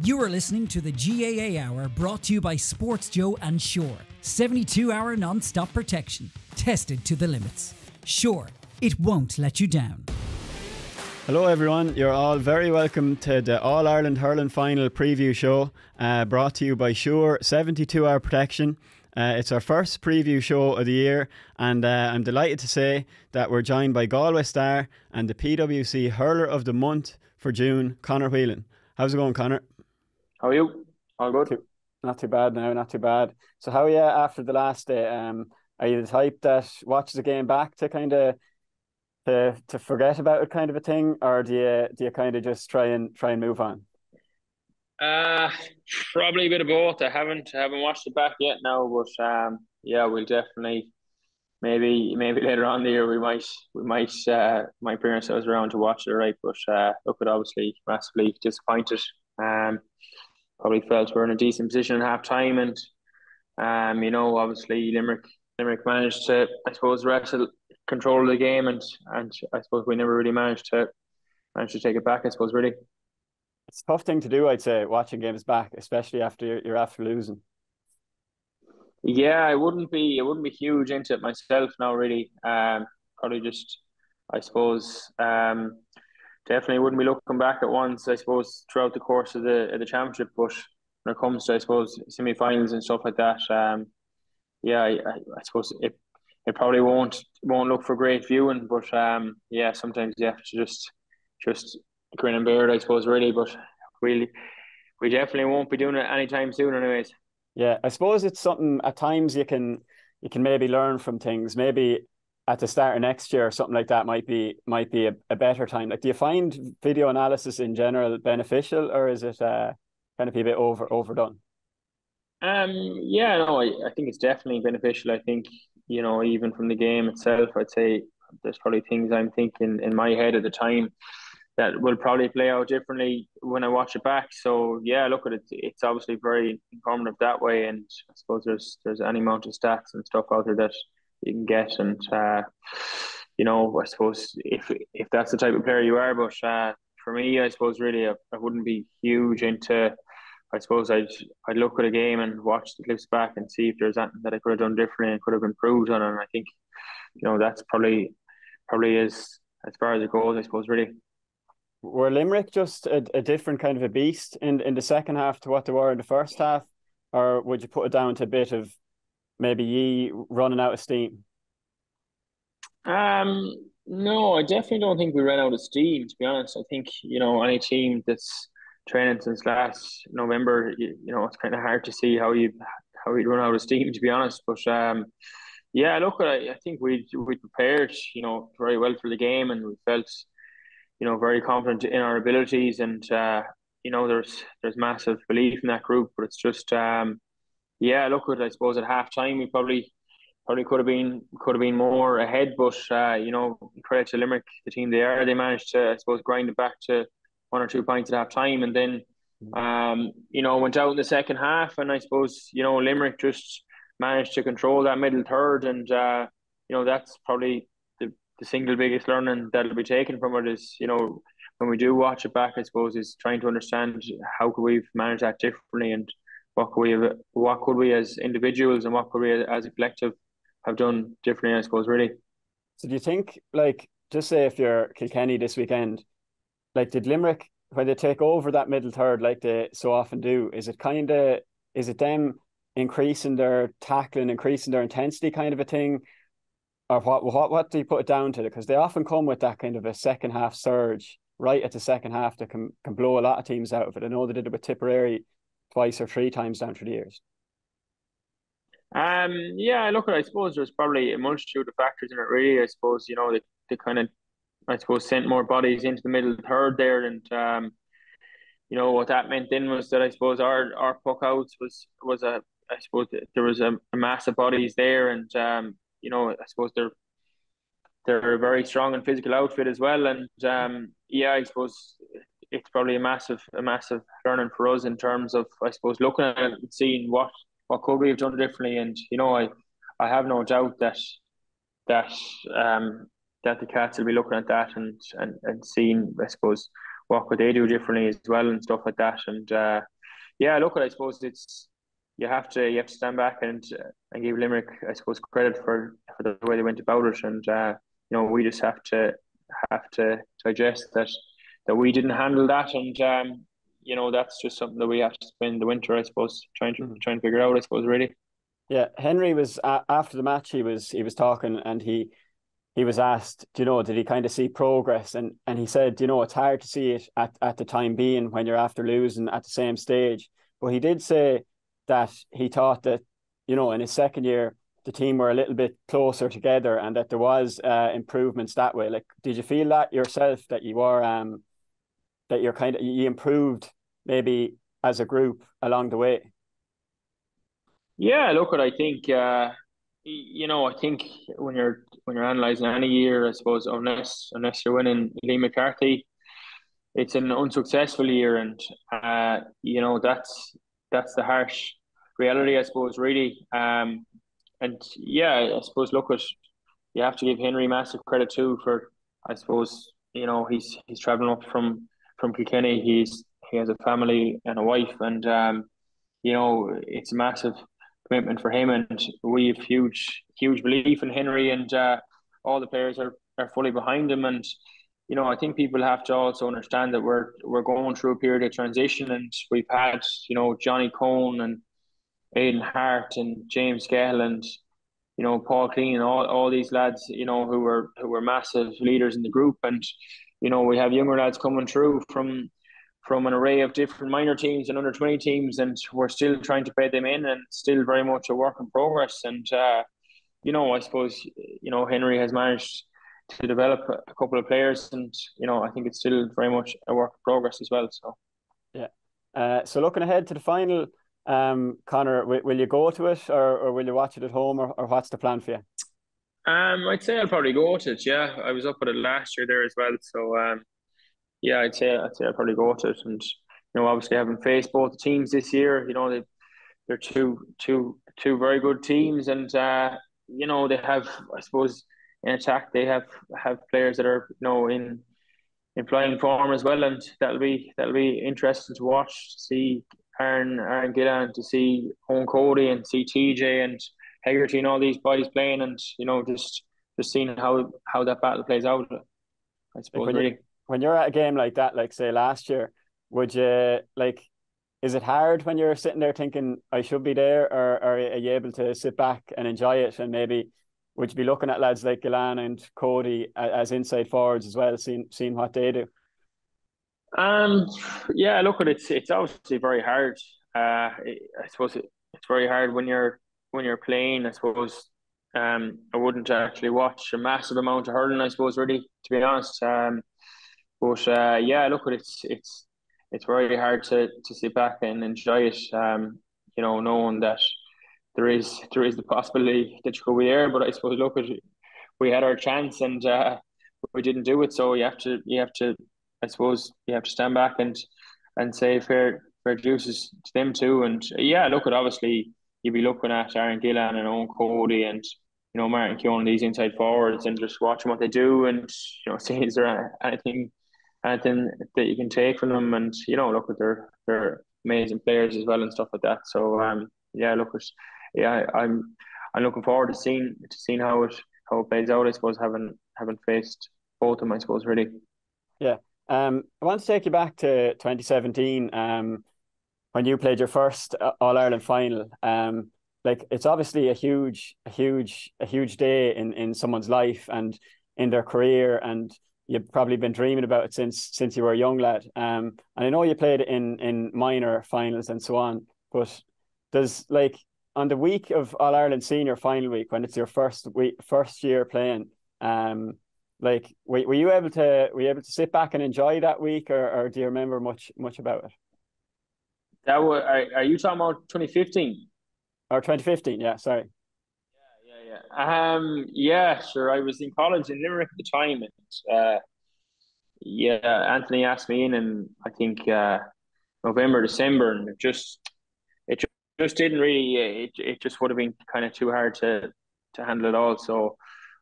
You are listening to the GAA Hour, brought to you by Sports Joe and Sure. 72-hour non-stop protection, tested to the limits. Sure, it won't let you down. Hello everyone, you're all very welcome to the All-Ireland Hurling Final preview show, brought to you by Sure 72-hour protection. It's our first preview show of the year, and I'm delighted to say that we're joined by Galway star and the PwC Hurler of the Month for June, Conor Whelan. How's it going, Conor? How are you? All good? Not too bad now, not too bad. So how are you after the last day? Are you the type that watches the game back to kind of to forget about it, kind of a thing, or do you kind of just try and move on? Probably a bit of both. I haven't watched it back yet now, but yeah, we'll definitely maybe later on in the year we might bring ourselves around to watch it, right? But look, at obviously massively disappointed. Probably felt we're in a decent position at half time, and obviously Limerick managed to, I suppose, wrestle control of the game, and I suppose we never really managed to take it back, I suppose, really. It's a tough thing to do, I'd say, watching games back, especially after you're after losing. Yeah, I wouldn't be huge into it myself now, really. Probably just, I suppose, definitely wouldn't be looking back at once, I suppose, throughout the course of the championship. But when it comes to, I suppose, semi-finals and stuff like that, yeah, I suppose it probably won't look for great viewing. But yeah, sometimes you have to just grin and bear it, I suppose, really. But we definitely won't be doing it anytime soon, anyways. Yeah, I suppose it's something at times you can maybe learn from things. Maybe at the start of next year, something like that might be a better time. Like, do you find video analysis in general beneficial, or is it kind of be a bit overdone? Yeah, no, I think it's definitely beneficial. I think, even from the game itself, I'd say there's probably things I'm thinking in my head at the time that will probably play out differently when I watch it back. So yeah, look at it. It's obviously very informative that way, and I suppose there's any amount of stats and stuff out there that you can get, and I suppose if that's the type of player you are. But for me, I suppose really I wouldn't be huge into. I suppose I'd look at a game and watch the clips back and see if there's anything that I could have done differently and could have improved on. And I think that's probably as far as it goes, I suppose, really. Were Limerick just a different kind of a beast in the second half to what they were in the first half, or would you put it down to a bit of maybe ye running out of steam? No, I definitely don't think we ran out of steam, to be honest. I think, any team that's training since last November, it's kind of hard to see how you'd run out of steam, to be honest. But yeah, look, I think we prepared, very well for the game, and we felt, very confident in our abilities, and there's massive belief in that group. But it's just yeah, look, I suppose at half time we probably could have been more ahead, but credit to Limerick, the team they are, they managed to, I suppose, grind it back to 1 or 2 points at half time, and then went out in the second half, and I suppose Limerick just managed to control that middle third, and that's probably the single biggest learning that'll be taken from it is, when we do watch it back, I suppose, is trying to understand how could we manage that differently, and what could we as individuals and what could we as a collective have done differently, I suppose, really. So do you think, like, just say if you're Kilkenny this weekend, like, did Limerick, when they take over that middle third like they so often do, is it them increasing their tackling, increasing their intensity kind of a thing? Or what do you put it down to? Because they often come with that kind of a second half surge right at the second half that can blow a lot of teams out of it. I know they did it with Tipperary twice or 3 times down through the years. Yeah, look, I suppose there's probably a multitude of factors in it, really. I suppose, they kind of, I suppose, sent more bodies into the middle third there, and what that meant then was that I suppose our puck outs was I suppose there was a mass of bodies there, and I suppose they're a very strong and physical outfit as well, and yeah, I suppose it's probably a massive learning for us in terms of, I suppose, looking at it and seeing what could we have done differently, and I have no doubt that the Cats will be looking at that and seeing, I suppose, what could they do differently as well and stuff like that, and yeah, look, I suppose it's you have to stand back and give Limerick, I suppose, credit for the way they went about it, and we just have to digest that we didn't handle that, and that's just something that we have to spend the winter, I suppose, trying to figure out, I suppose, really. Yeah, Henry was after the match. He was talking, and he was asked, did he kind of see progress? And he said, it's hard to see it at the time being when you're after losing at the same stage. But he did say that he thought that, in his second year, the team were a little bit closer together and that there was improvements that way. Like, did you feel that yourself, that you were that you improved maybe as a group along the way? Yeah, look, I think I think when you're analysing any year, I suppose, unless you're winning Lee McCarthy, it's an unsuccessful year, and that's the harsh reality, I suppose, really. And yeah, I suppose, look, you have to give Henry massive credit too for, I suppose, he's traveling up from Kilkenny. He has a family and a wife, and it's a massive commitment for him, and we have huge belief in Henry, and all the players are fully behind him, and I think people have to also understand that we're going through a period of transition, and we've had Johnny Cohn and Aidan Hart and James Gale and Paul Clean, all these lads who were massive leaders in the group, and we have younger lads coming through from an array of different minor teams and under 20 teams, and we're still trying to bed them in, and still very much a work in progress. And I suppose Henry has managed to develop a couple of players, and I think it's still very much a work in progress as well. So yeah. So looking ahead to the final, Conor, will you go to it, or will you watch it at home, or what's the plan for you? I'd say I'll probably go to it. Yeah, I was up at it last year there as well. So yeah, I'd say I'll probably go to it, and obviously having faced both the teams this year, they're two very good teams, and they have, I suppose, in attack they have players that are in flying form as well, and that'll be interesting to watch, to see Aaron Gillan, to see Owen Cody, and see TJ and Hegarty and all these boys playing, and just seeing how that battle plays out, I Like, suppose, really. when you're at a game like that, like say last year, would you like? Is it hard when you're sitting there thinking I should be there, or are you able to sit back and enjoy it? And maybe would you be looking at lads like Gillan and Cody as inside forwards as well, seeing what they do? Um, yeah, look, it's obviously very hard. I suppose it's very hard when you're playing. I suppose I wouldn't actually watch a massive amount of hurling, I suppose, really, to be honest. But yeah, look, it's very hard to sit back and enjoy it. Knowing that there is the possibility that you could be there, but I suppose, look, we had our chance, and we didn't do it. So you have to I suppose you have to stand back and say fair dues to them too. And yeah, look, at obviously you'd be looking at Aaron Gillan and Owen Cody and Martin Keown, these inside forwards, and just watching what they do, and see, is there anything that you can take from them, and look, at they're amazing players as well and stuff like that. So yeah, look, yeah, I'm looking forward to seeing how it plays out, I suppose, having faced both of them, I suppose, really. Yeah. I want to take you back to 2017, when you played your first All Ireland final. Like, it's obviously a huge day in someone's life and in their career, and you've probably been dreaming about it since you were a young lad. And I know you played in minor finals and so on, but does, like, on the week of All Ireland senior final week, when it's your first year playing, like, were you able to sit back and enjoy that week, or do you remember much about it? That was, are you talking about 2015? Or 2015? Yeah, sorry. Yeah, sure. I was in college in Limerick at the time, and yeah, Anthony asked me in, and I think November, December, and it just didn't really. It just would have been kind of too hard to handle it all. So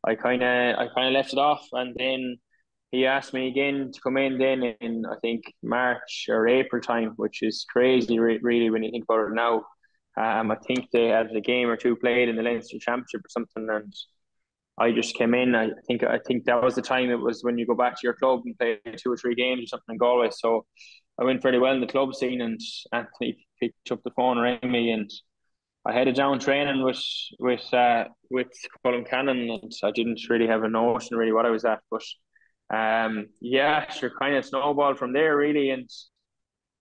I kind of left it off, and then he asked me again to come in then in, I think, March or April time, which is crazy, really, when you think about it now. I think they had a game or two played in the Leinster Championship or something, and I just came in. I think that was the time. It was when you go back to your club and play 2 or 3 games or something in Galway. So I went pretty well in the club scene, and Anthony picked up the phone and rang me, and I headed down training with Colin Cannon, and I didn't really have a notion really what I was at, but yeah, sure, kind of snowballed from there really, and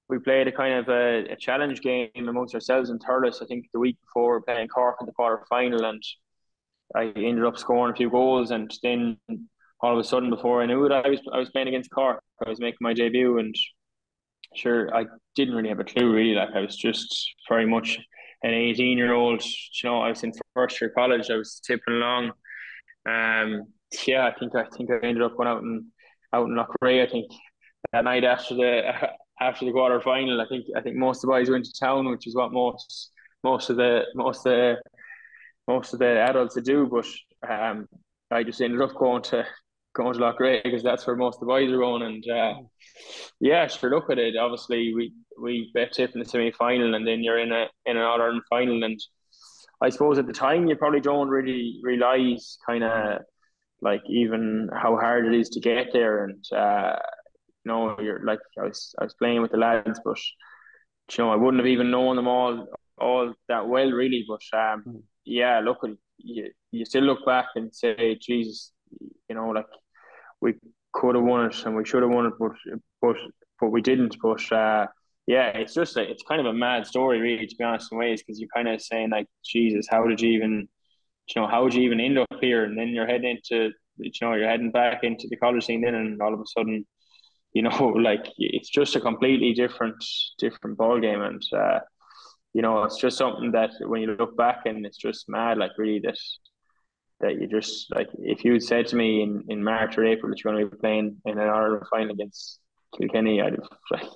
we played a kind of a challenge game amongst ourselves in Thurles. I think the week before, we were playing Cork in the quarter final, and I ended up scoring a few goals, and then all of a sudden, before I knew it, I was playing against Cork. I was making my debut, and sure, I didn't really have a clue really. Like, I was just very much an 18-year-old. You know, I was in first year college. I was tipping along. Yeah, I think I ended up going out in Loughrea. I think that night after the quarter final, I think most of the boys went to town, which is what most of the adults would do. But I just ended up going to Loughrea because that's where most of the boys are going. And yeah, sure. Look at it. Obviously, we bet tip in the semi final, and then you're in an All-Ireland final. And I suppose at the time you probably don't really realize kind of like even how hard it is to get there. And you're like, I was playing with the lads, but I wouldn't have even known them all that well really. But yeah, look, you still look back and say, Jesus, like, we could have won it and we should have won it, but we didn't. But yeah, it's kind of a mad story, really, to be honest, in ways, because you're kind of saying like, Jesus, how would you even end up here? And then you're heading back into the college scene then, and all of a sudden, like, it's just a completely different ball game. And it's just something that when you look back, and it's just mad, like, really, that you just, like, if you had said to me in March or April that you're going to be playing in an Ireland final against Kilkenny, I'd have, like,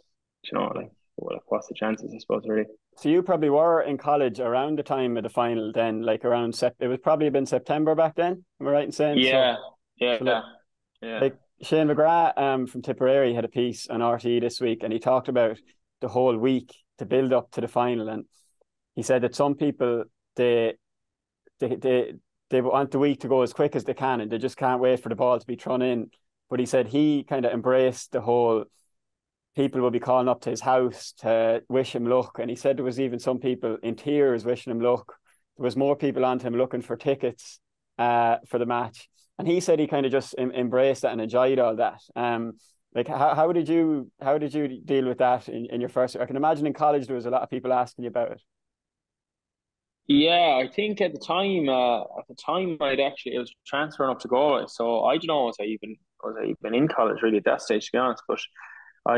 what's the chances, I suppose, really. So you probably were in college around the time of the final then, like around it was probably been September back then, am I right in saying? Yeah, yeah. Like, Shane McGrath from Tipperary had a piece on RTE this week, and he talked about the whole week to build up to the final, and he said that some people, they want the week to go as quick as they can, and they just can't wait for the ball to be thrown in. But he said he kind of embraced the whole, people will be calling up to his house to wish him luck. And he said there was even some people in tears wishing him luck. There was more people on to him looking for tickets for the match. And he said he kind of just embraced that and enjoyed all that. Like, how did you deal with that in your first year? I can imagine in college there was a lot of people asking you about it. Yeah, I think at the time, I was transferring up to Galway, so I don't know, was I even in college really at that stage, to be honest. But I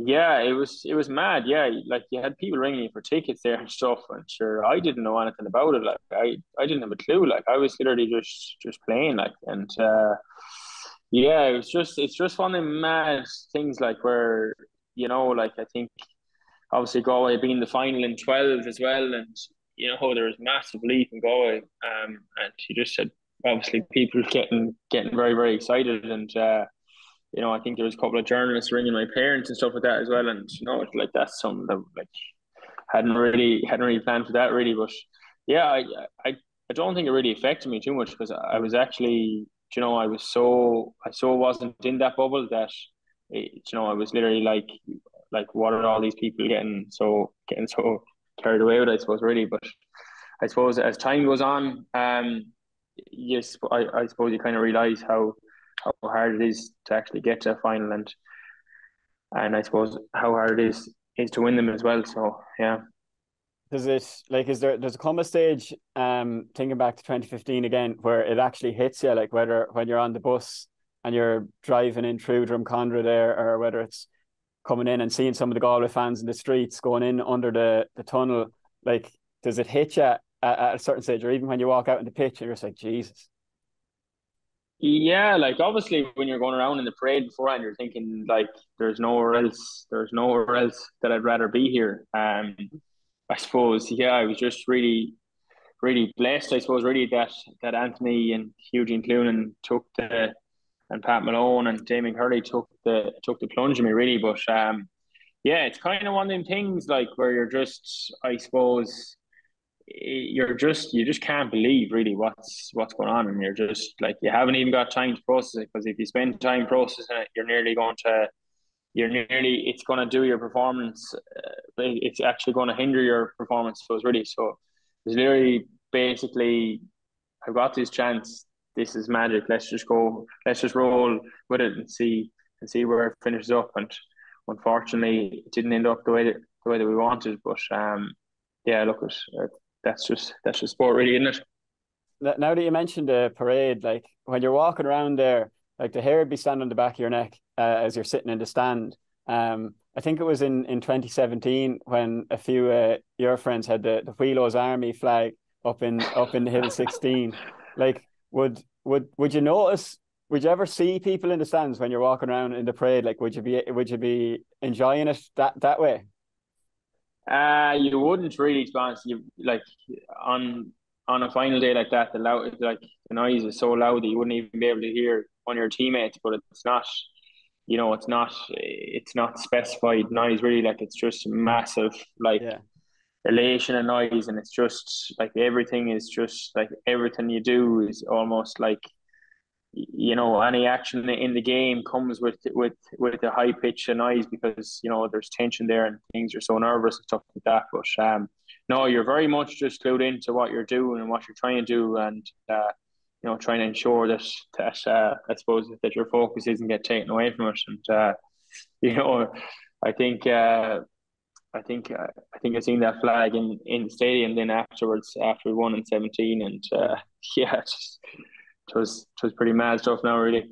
yeah, it was mad. Yeah, like, you had people ringing you for tickets there and stuff, and sure, I didn't know anything about it. Like, I didn't have a clue. Like, I was literally just playing, like. And yeah, it's just one of the mad things, like, where, like, I think obviously Galway being the final in 12 as well, and there was massive belief in Galway, and you just said, obviously, people getting very, very excited. And I think there was a couple of journalists ringing my parents and stuff like that as well, and like, that's something that, like, hadn't really planned for that really. But yeah, I don't think it really affected me too much, because I was actually, I so wasn't in that bubble that I was literally like, what are all these people getting so carried away with, I suppose, really. But I suppose as time goes on, yes, I suppose you kind of realize how hard it is to actually get to a final, and I suppose how hard it is to win them as well. So yeah. Does it come a stage, thinking back to 2015 again, where it actually hits you, like, whether when you're on the bus and you're driving in through Drumcondra there, or whether it's coming in and seeing some of the Galway fans in the streets going in under the tunnel, like, does it hit you at a certain stage, or even when you walk out in the pitch and you're just like, Jesus? Yeah, like, obviously when you're going around in the parade beforehand, you're thinking, like, there's nowhere else that I'd rather be here. I suppose, yeah, I was just really, really blessed, I suppose, really, that Anthony and Eugene Clunan took and Pat Malone and Damien Hurley took the plunge in me really. But yeah, it's kind of one of them things like where you're just, I suppose, you just can't believe really what's going on, and you're just like, you haven't even got time to process it, because if you spend time processing it, it's going to do your performance. It's actually going to hinder your performance. So it's really, so it's literally basically, I've got this chance. This is magic. Let's just go. Let's just roll with it and see where it finishes up. And unfortunately, it didn't end up the way that we wanted. But yeah, look, that's just sport, really, isn't it? Now that you mentioned the parade, like when you're walking around there, like the hair would be standing on the back of your neck as you're sitting in the stand. I think it was in 2017 when a few your friends had the Wheelos Army flag up in the Hill 16. Like, would you notice? Would you ever see people in the stands when you're walking around in the parade? Like, would you be enjoying it that way? You wouldn't really, to be honest. You like on a final day like that, the noise is so loud that you wouldn't even be able to hear on your teammates. But it's not, it's not specified noise really. Like, it's just massive, like, Yeah. elation and noise, and it's just like everything is just like, everything you do is almost like, any action in the game comes with a high pitch of noise, because there's tension there and things are so nervous and stuff like that. But no, you're very much just glued into what you're doing and what you're trying to do, and trying to ensure that I suppose that your focus isn't get taken away from it. And I think I seen that flag in the stadium then afterwards, after we won in 17, and yeah, it was pretty mad stuff now, really.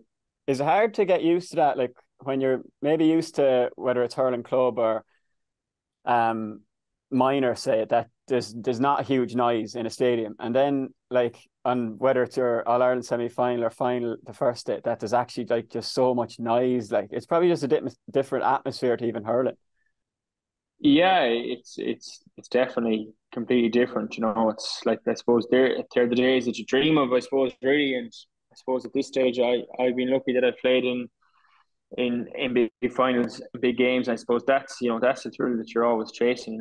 Is it hard to get used to that? Like when you're maybe used to whether it's hurling club or minor, say that there's not a huge noise in a stadium, and then like on whether it's your All Ireland semi final or final, the first day, that there's actually like just so much noise. Like it's probably just a different atmosphere to even hurling. Yeah, it's definitely completely different. It's like, I suppose they're the days that you dream of, I suppose, really. And I suppose at this stage, I've been lucky that I've played in big finals, big games. I suppose that's the thrill that you're always chasing.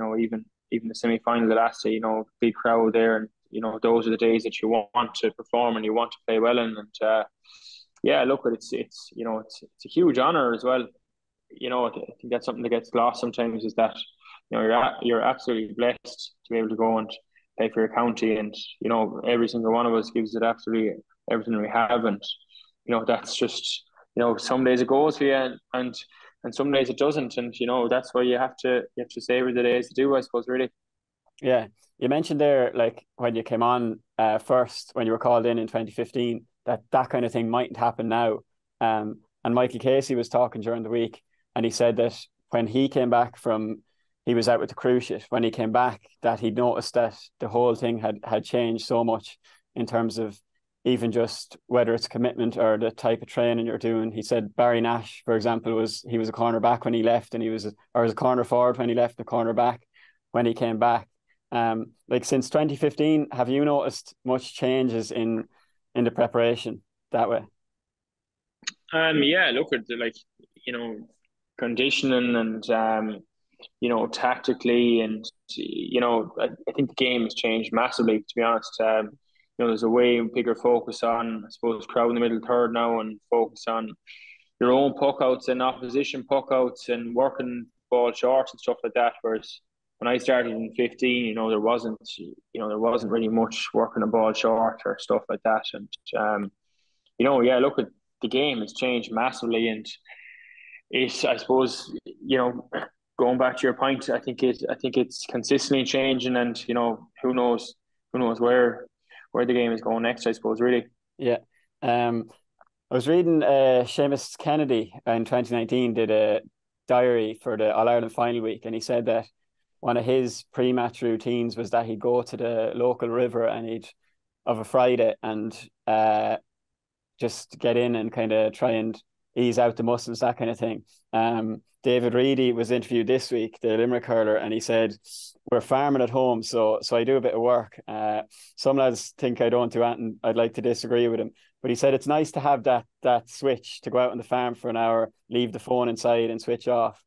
Even the semi final the last day, big crowd there, and those are the days that you want to perform and you want to play well in. And yeah, look, it's a huge honor as well. I think that's something that gets lost sometimes, is that you're absolutely blessed to be able to go and play for your county, and every single one of us gives it absolutely everything we have. And that's just, some days it goes for you, and some days it doesn't. And that's why you have to savor the days to do, I suppose, really. Yeah, you mentioned there, like when you came on first, when you were called in 2015, that kind of thing mightn't happen now. And Michael Casey was talking during the week, and he said that when he came back he was out with the cruise ship. When he came back, that he'd noticed that the whole thing had changed so much in terms of even just whether it's commitment or the type of training you're doing. He said Barry Nash, for example, he was a cornerback when he left, and he was a corner forward when he left, the cornerback when he came back. Like since 2015, have you noticed much changes in the preparation that way? Yeah, look at conditioning and tactically, and I think the game has changed massively, to be honest. There's a way bigger focus on, I suppose, crowd in the middle third now, and focus on your own puck outs and opposition puck outs and working ball short and stuff like that. Whereas when I started in 15, there wasn't really much working a ball short or stuff like that. And yeah, look at the game has changed massively, and I suppose, going back to your point, I think it's consistently changing, and who knows where the game is going next, I suppose, really. Yeah. I was reading Seamus Kennedy in 2019 did a diary for the All Ireland final week, and he said that one of his pre-match routines was that he'd go to the local river and of a Friday and just get in and kind of try and ease out the muscles, that kind of thing. David Reedy was interviewed this week, the Limerick hurler, and he said we're farming at home, so I do a bit of work. Some lads think I don't do anything. I'd like to disagree with him, but he said it's nice to have that switch to go out on the farm for an hour, leave the phone inside, and switch off.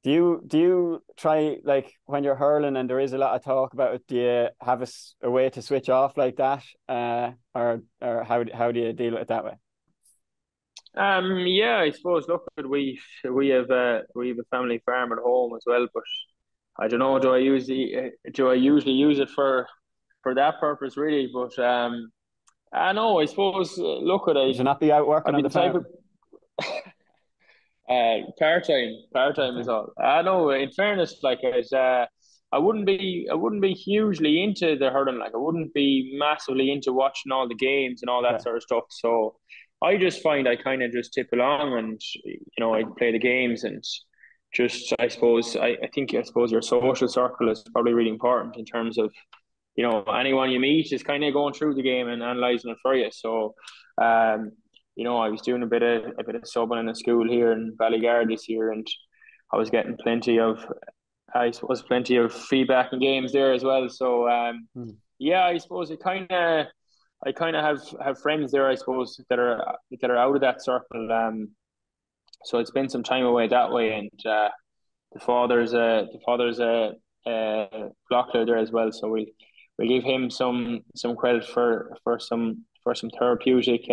Do you try, like, when you're hurling and there is a lot of talk about it? Do you have a way to switch off like that, or how do you deal with it that way? Yeah, I suppose. Look, we have a family farm at home as well, but I don't know. Do I usually use it for that purpose really? But I know. I suppose. Look, Would you not be out working I'd on be the the type farm? of part time is Okay. all. I know. In fairness, like I wouldn't be hugely into the hurling. Like I wouldn't be massively into watching all the games and all that Okay. sort of stuff. So I just find I kind of just tip along and I play the games and just I suppose your social circle is probably really important in terms of anyone you meet is kind of going through the game and analysing it for you. So, I was doing a bit of subbing in a school here in Ballygard this year, and I was getting plenty of feedback and games there as well. So, Hmm. yeah, I suppose I kind of have friends there, I suppose, that are out of that circle. So it's been some time away that way, and the father's a blocker there as well. So we give him some credit for some therapeutic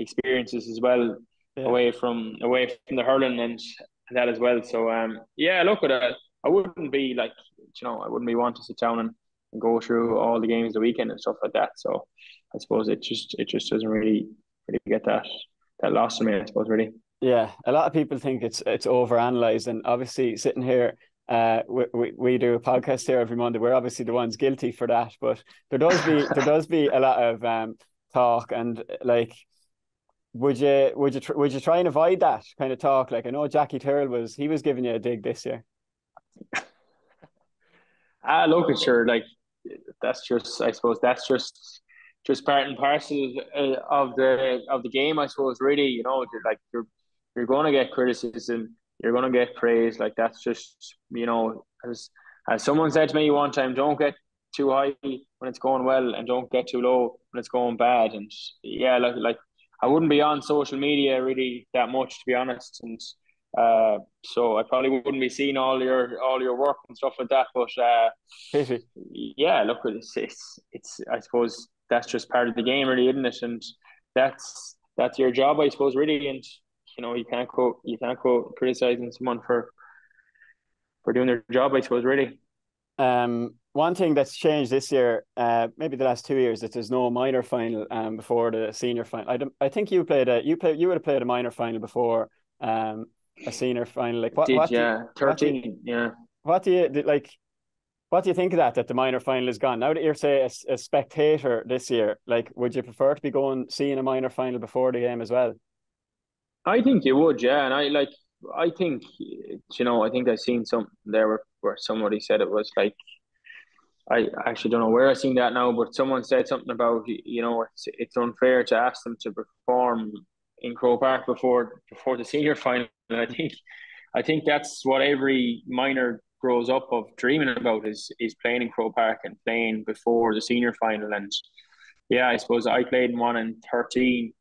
experiences as well Yeah. away from the hurling and that as well. So yeah, look at it. I wouldn't be like I wouldn't be wanting to sit down and go through all the games the weekend and stuff like that. So I suppose it just doesn't really get that lost to me, I suppose, really. Yeah, a lot of people think it's overanalyzed, and obviously sitting here, we do a podcast here every Monday. We're obviously the ones guilty for that, but there does be a lot of talk, and like, would you try and avoid that kind of talk? Like, I know Jackie Tyrrell was giving you a dig this year. Look at sure, like that's just I suppose that's just part and parcel of the game. I suppose really, you're going to get criticism, you're going to get praise. Like that's just as someone said to me one time, don't get too high when it's going well, and don't get too low when it's going bad. And yeah, like I wouldn't be on social media really that much, to be honest, and so I probably wouldn't be seeing all your work and stuff like that. But Pity. yeah, look, it's I suppose that's just part of the game, really, isn't it? And that's your job, I suppose, really. And you can't go criticizing someone for doing their job, I suppose, really. One thing that's changed this year, maybe the last 2 years, that there's no minor final before the senior final. I think you would have played a minor final before a senior final. Like Did, what do you, yeah, what do you, 13, yeah. what do you like? What do you think of that the minor final is gone? Now that you're, say, a spectator this year, like, would you prefer to be seeing a minor final before the game as well? I think you would, yeah. And I think, I think I've seen something there where somebody said it was like, I actually don't know where I seen that now, but someone said something about, it's unfair to ask them to perform in Croke Park before the senior final. And I think that's what every minor grows up of dreaming about is playing in Croke Park and playing before the senior final. And yeah, I suppose I played in one in 13.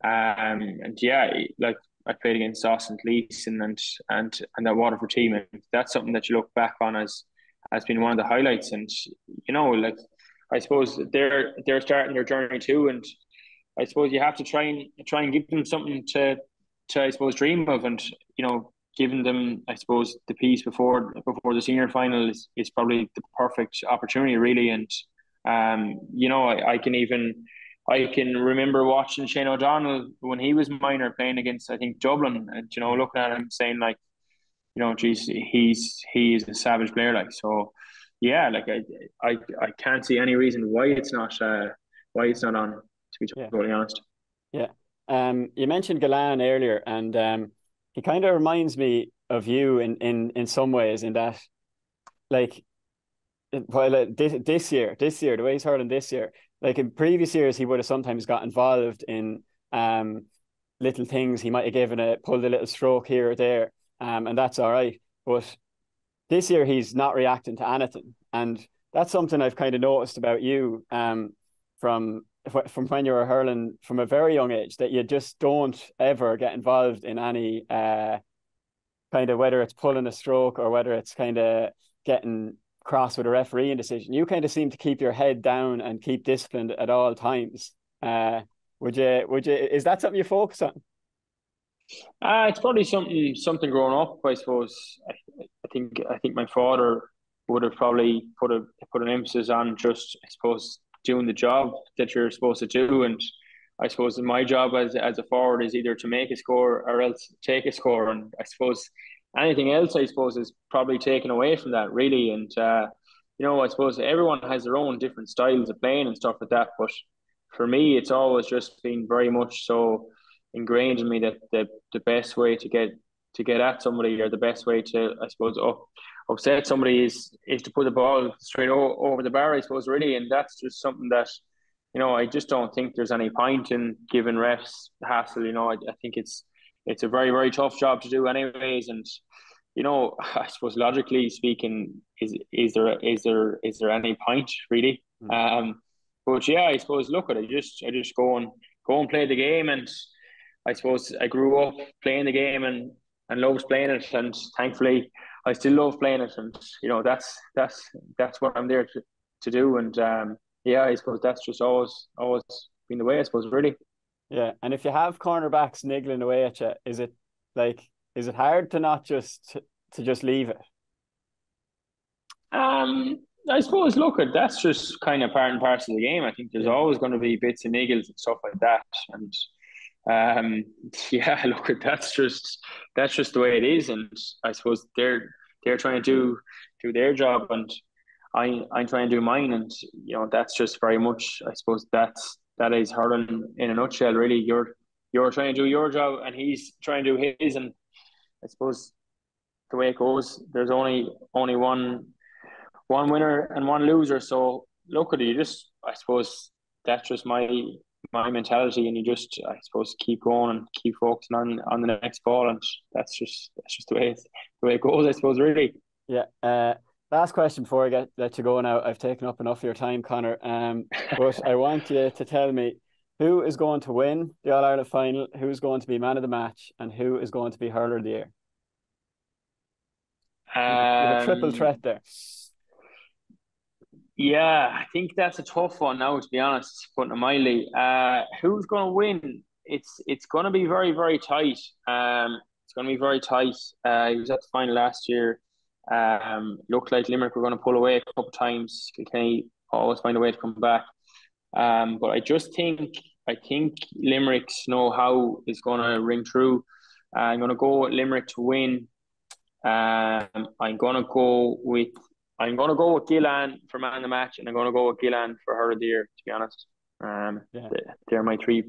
And yeah, like I played against Austin Gleeson and that Waterford team, and that's something that you look back on as being one of the highlights. And like I suppose they're starting their journey too, and I suppose you have to try and give them something to I suppose dream of, and giving them, I suppose, the piece before the senior final is probably the perfect opportunity, really. And I can remember watching Shane O'Donnell when he was minor playing against, I think, Dublin, and looking at him saying like, geez, he's a savage player, like. So yeah, like I can't see any reason why it's not on, to be Yeah, totally honest. yeah. You mentioned Galan earlier, and he kind of reminds me of you in some ways, in that, like, while this year, the way he's hurling this year, like in previous years, he would have sometimes got involved in little things. He might have pulled a little stroke here or there, and that's all right. But this year he's not reacting to anything, and that's something I've kind of noticed about you from when you were hurling from a very young age, that you just don't ever get involved in any kind of, whether it's pulling a stroke or whether it's kind of getting cross with a refereeing decision. You kind of seem to keep your head down and keep disciplined at all times. Would you, is that something you focus on? It's probably something growing up, I suppose. I think my father would have probably put an emphasis on just, I suppose, doing the job that you're supposed to do. And I suppose my job as a forward is either to make a score or else take a score. And I suppose anything else, I suppose, is probably taken away from that, really. And I suppose everyone has their own different styles of playing and stuff like that. But for me, it's always just been very much so ingrained in me that the best way to get at somebody, or the best way to, I suppose, upset somebody is to put the ball straight over the bar, I suppose, really. And that's just something that, I just don't think there's any point in giving refs hassle. I think it's a very, very tough job to do anyways. And, I suppose logically speaking, is there any point really? But yeah, I suppose, look, I just go and play the game. And I suppose I grew up playing the game and loved playing it, and thankfully I still love playing it. And that's what I'm there to do. And yeah, I suppose that's just always been the way, I suppose, really. Yeah, and if you have cornerbacks niggling away at you, is it hard to not just leave it? I suppose, look, that's just kind of part and parcel of the game. I think there's always going to be bits of niggles and stuff like that. And yeah, look, that's just the way it is. And I suppose they're trying to do their job, and I'm trying to do mine. And that's just very much, I suppose, that is hurling in a nutshell, really. You're trying to do your job, and he's trying to do his. And I suppose the way it goes, there's only one winner and one loser. So look at it, I suppose that's just my mentality, and you just, I suppose, keep going and keep focusing on the next ball. And that's just the way it goes, I suppose, really. Yeah. Last question before I let you go now. I've taken up enough of your time, Conor. But I want you to tell me who is going to win the All-Ireland final, who's going to be man of the match, and who is going to be hurler of the year. You have a triple threat there. Yeah, I think that's a tough one now, to be honest, putting it mildly. Who's going to win? It's going to be very, very tight. It's going to be very tight. He was at the final last year. Looked like Limerick were going to pull away a couple of times. Kilkenny always find a way to come back. But I think Limericks know how is going to ring true. I'm going to go with Limerick to win. I'm going to go with Gillan for man of the match, and I'm going to go with Gillan for hurler of the year, to be honest. They're my three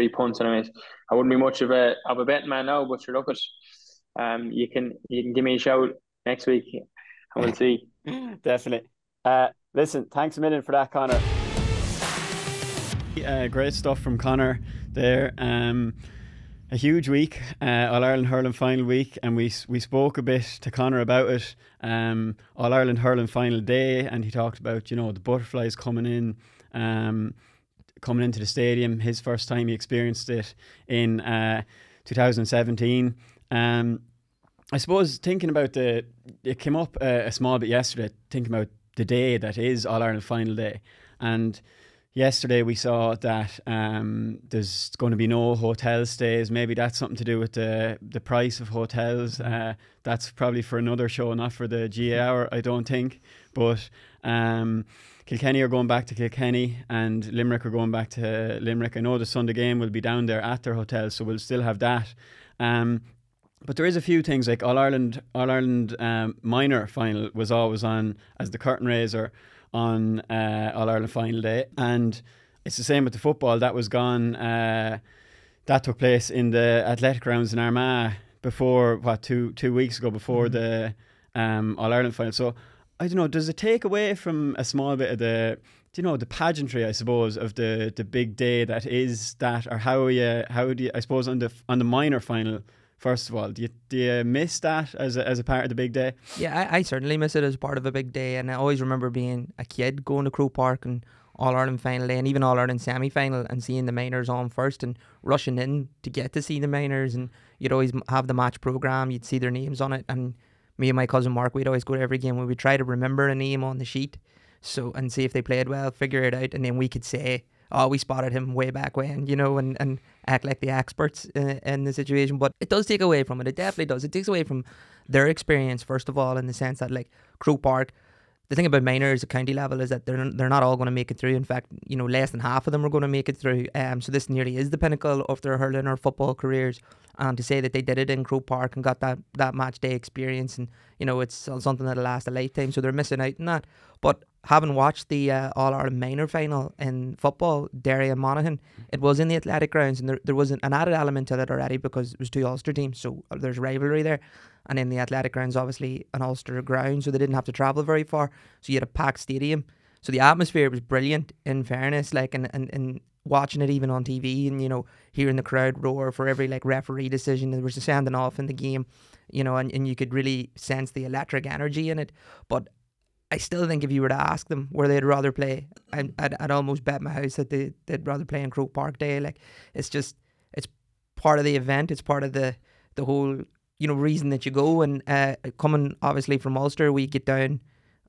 punts, anyways. I wouldn't be much of a betting man now, but you look at, you can give me a shout next week, and we'll see. Definitely. Listen, thanks a million for that, Conor. Great stuff from Conor there. A huge week, All-Ireland Hurling final week, and we spoke a bit to Conor about it. All-Ireland Hurling final day, and he talked about, the butterflies coming into the stadium. His first time he experienced it in 2017. I suppose thinking about it came up a small bit yesterday, thinking about the day that is All-Ireland final day. And yesterday we saw that there's going to be no hotel stays. Maybe that's something to do with the price of hotels. That's probably for another show, not for the GAA Hour, I don't think. But Kilkenny are going back to Kilkenny, and Limerick are going back to Limerick. I know the Sunday game will be down there at their hotel, so we'll still have that. But there is a few things, like All-Ireland minor final was always on as the curtain raiser on All-Ireland final day, and it's the same with the football. That was gone. That took place in the athletic grounds in Armagh before, two weeks ago, before the All-Ireland final. So I don't know, does it take away from a small bit of the pageantry, I suppose, of the big day that is that? Or how do you, I suppose, on the minor final First of all, do you miss that as a part of the big day? Yeah, I certainly miss it as part of a big day, and I always remember being a kid going to Croke Park and All-Ireland final day and even All-Ireland semi-final and seeing the minors on first and rushing in to get to see the minors, and you'd always have the match programme, you'd see their names on it, and me and my cousin Mark, we'd always go to every game where we'd try to remember a name on the sheet and see if they played well, figure it out, and then we could say, oh, we spotted him way back when, and act like the experts in the situation. But it does take away from it. It definitely does. It takes away from their experience, first of all, in the sense that, like, Croke Park, the thing about minors at county level is that they're not all going to make it through. In fact, less than half of them are going to make it through. So this nearly is the pinnacle of their hurling or football careers. And to say that they did it in Croke Park and got that match day experience, and it's something that'll last a lifetime. So they're missing out on that. But having watched the All-Ireland minor final in football, Derry and Monaghan, it was in the athletic grounds, and there was an added element to it already because it was two Ulster teams, so there's rivalry there. And in the athletic grounds, obviously an Ulster ground, so they didn't have to travel very far. So you had a packed stadium. So the atmosphere was brilliant, in fairness, like, and watching it even on TV, and hearing the crowd roar for every like referee decision. There was a sending off in the game, and you could really sense the electric energy in it. But I still think if you were to ask them where they'd rather play, I'd almost bet my house that they'd rather play in Croke Park Day. Like, it's part of the event. It's part of the whole reason that you go. And coming obviously from Ulster, we get down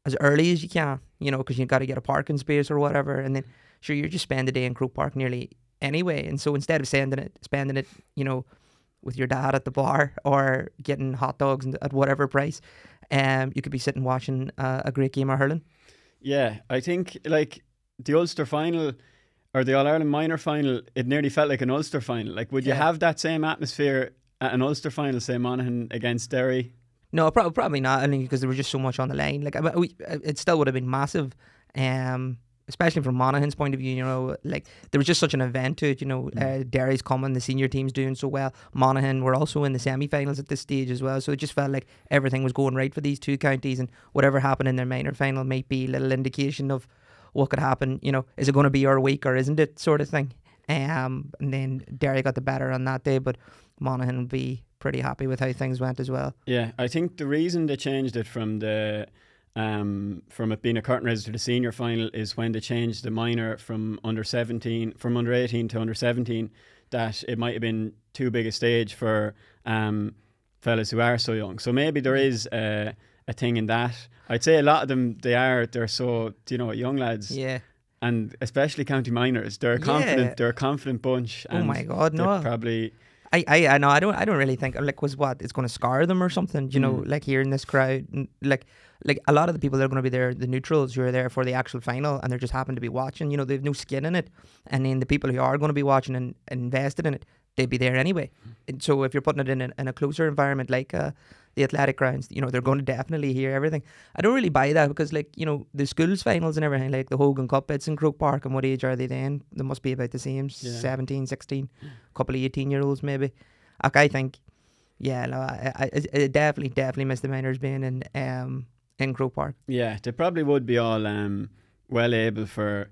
as early as you can, because you've got to get a parking space or whatever, and then sure, you just spend the day in Croke Park nearly anyway. And so instead of spending it, with your dad at the bar or getting hot dogs at whatever price, you could be sitting watching a great game of hurling. Yeah, I think like the Ulster final or the All-Ireland minor final, it nearly felt like an Ulster final. Like, would you have that same atmosphere at an Ulster final, say Monaghan against Derry? No, probably not. I mean, because there was just so much on the line. Like, it still would have been massive. Especially from Monaghan's point of view, like, there was just such an event to it. Derry's coming, the senior team's doing so well. Monaghan were also in the semi-finals at this stage as well, so it just felt like everything was going right for these two counties, and whatever happened in their minor final might be a little indication of what could happen. Is it going to be our week or isn't it, sort of thing. And then Derry got the better on that day, but Monaghan will be pretty happy with how things went as well. Yeah, I think the reason they changed it from it being a curtain raiser to the senior final is when they changed the minor from under 18 to under 17, that it might have been too big a stage for fellas who are so young. So maybe there is a thing in that. I'd say a lot of them, they're so, young lads. Yeah. And especially county minors, they're confident. They're a confident bunch. Oh my God, no! Probably. I know. I don't really think it's going to scar them or something. Like hearing this crowd, like a lot of the people that are going to be there, the neutrals who are there for the actual final, and they just happen to be watching. They have no skin in it, and then the people who are going to be watching and invested in it, they'd be there anyway. And so if you're putting it in a closer environment like the athletic grounds, they're going to definitely hear everything. I don't really buy that because, like, the schools finals and everything, like the Hogan Cup, it's in Croke Park, and what age are they then? They must be about the same, 17, 16, a couple of 18-year-olds maybe. Like, I think, I definitely miss the minors being in Croke Park. Yeah, they probably would be all well able for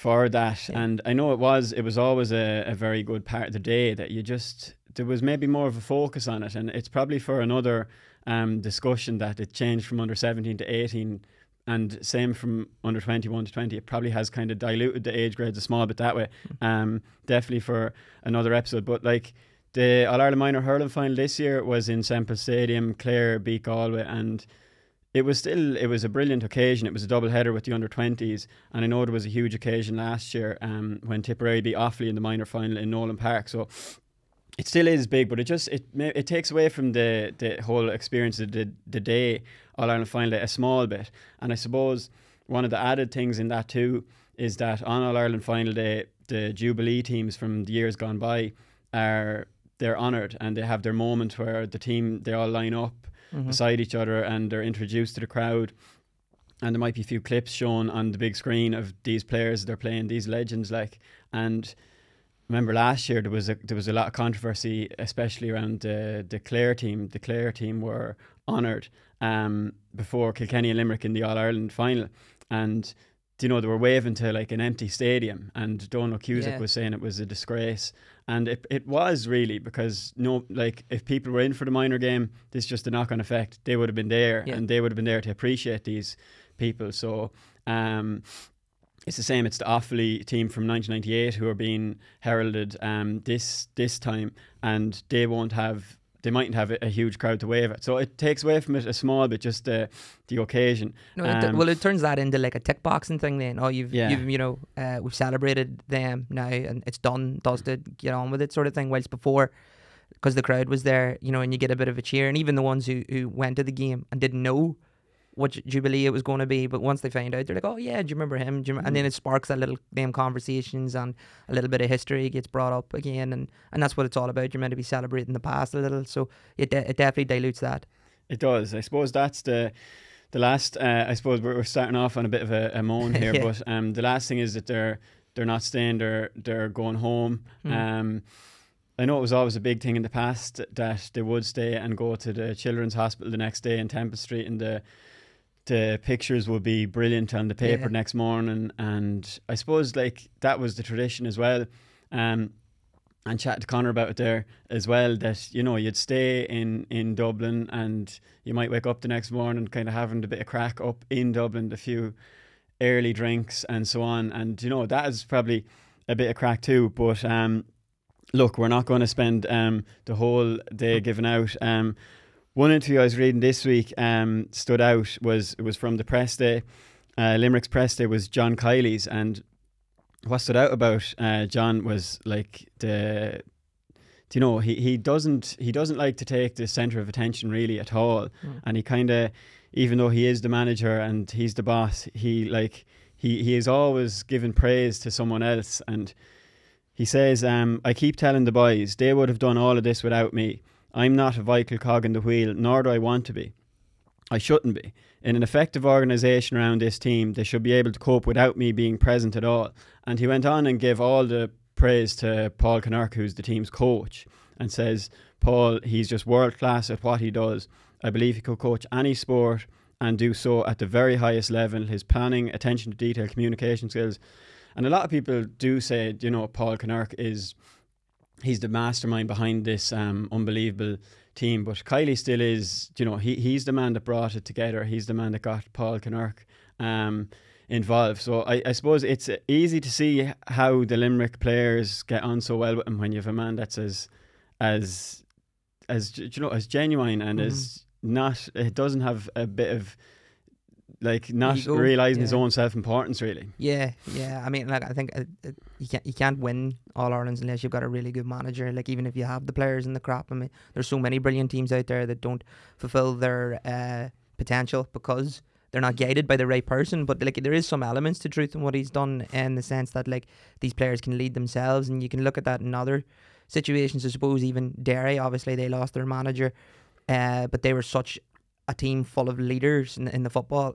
that. Yeah. And I know it was always a very good part of the day that there was maybe more of a focus on it, and it's probably for another discussion that it changed from under 17 to 18, and same from under 21 to 20. It probably has kind of diluted the age grades a small bit that way. Definitely for another episode. But like, the All-Ireland minor hurling final this year was in Semple Stadium. Clare beat Galway, and it was a brilliant occasion. It was a double header with the under 20s, and I know there was a huge occasion last year when Tipperary beat Offaly in the minor final in Nolan Park. So it still is big, but it takes away from the whole experience of the day, All-Ireland final day, a small bit. And I suppose one of the added things in that too is that on All-Ireland final day, the Jubilee teams from the years gone by they're honoured, and they have their moment where the team, they all line up beside each other and they're introduced to the crowd, and there might be a few clips shown on the big screen of these players they're playing, these legends, like. And remember last year there was a lot of controversy, especially around the Clare team. The Clare team were honoured before Kilkenny and Limerick in the All-Ireland final, and you know, they were waving to like an empty stadium, and Donald Cusack Yeah. was saying it was a disgrace. And it was really, because like if people were in for the minor game, this is just a knock-on effect. They would have been there, Yeah. and they would have been there to appreciate these people. So it's the same. It's the Offaly team from 1998 who are being heralded this time, and they mightn't have a huge crowd to wave at. So it takes away from it a small bit, just the occasion. No, it turns that into like a tick boxing thing then. Oh, you've we've celebrated them now and it's done, dusted, get on with it sort of thing. Whilst before, because the crowd was there, you know, and you get a bit of a cheer, and even the ones who went to the game and didn't know what Jubilee it was going to be, but once they find out, they're like, oh yeah, do you remember him? And then it sparks that little them conversations, and a little bit of history gets brought up again, and that's what it's all about. You're meant to be celebrating the past a little, so it definitely dilutes that. It does. I suppose that's the last. I suppose we're starting off on a bit of a moan here, Yeah. but the last thing is that they're not staying. They're going home. I know it was always a big thing in the past that they would stay and go to the Children's Hospital the next day in Tempest Street, and the pictures would be brilliant on the paper next morning, and I suppose like that was the tradition as well. And chatting to Conor about it there as well, that, you know, you'd stay in Dublin and you might wake up the next morning kind of having a bit of crack up in Dublin, a few early drinks and so on, and you know that is probably a bit of crack too. But look, we're not going to spend the whole day giving out. One interview I was reading this week stood out. It was from the press day, Limerick's press day, was John Kiley's, and what stood out about John was like you know, he doesn't like to take the centre of attention really at all, and he kind of, even though he is the manager and he's the boss, he is always giving praise to someone else. And he says, I keep telling the boys they would have done all of this without me. I'm not a vital cog in the wheel, nor do I want to be. I shouldn't be. In an effective organisation around this team, they should be able to cope without me being present at all. And he went on and gave all the praise to Paul Kinnerk, who's the team's coach, and says, Paul, he's just world class at what he does. I believe he could coach any sport and do so at the very highest level. His planning, attention to detail, communication skills. And a lot of people do say, you know, Paul Kinnerk he's the mastermind behind this unbelievable team, but Kiley still is, you know, he's the man that brought it together. He's the man that got Paul Kinnerk involved. So I suppose it's easy to see how the Limerick players get on so well with him when you have a man that's as you know, as genuine and as not, it doesn't have a bit of like not Ego, realising his own self-importance really. Yeah. I mean, like, I think you can't win All-Irelands unless you've got a really good manager. Like, even if you have the players in the crop, I mean, there's so many brilliant teams out there that don't fulfil their potential because they're not guided by the right person. But like, there is some elements to truth in what he's done, in the sense that like these players can lead themselves, and you can look at that in other situations. I suppose even Derry, obviously they lost their manager, but they were such a team full of leaders in the football,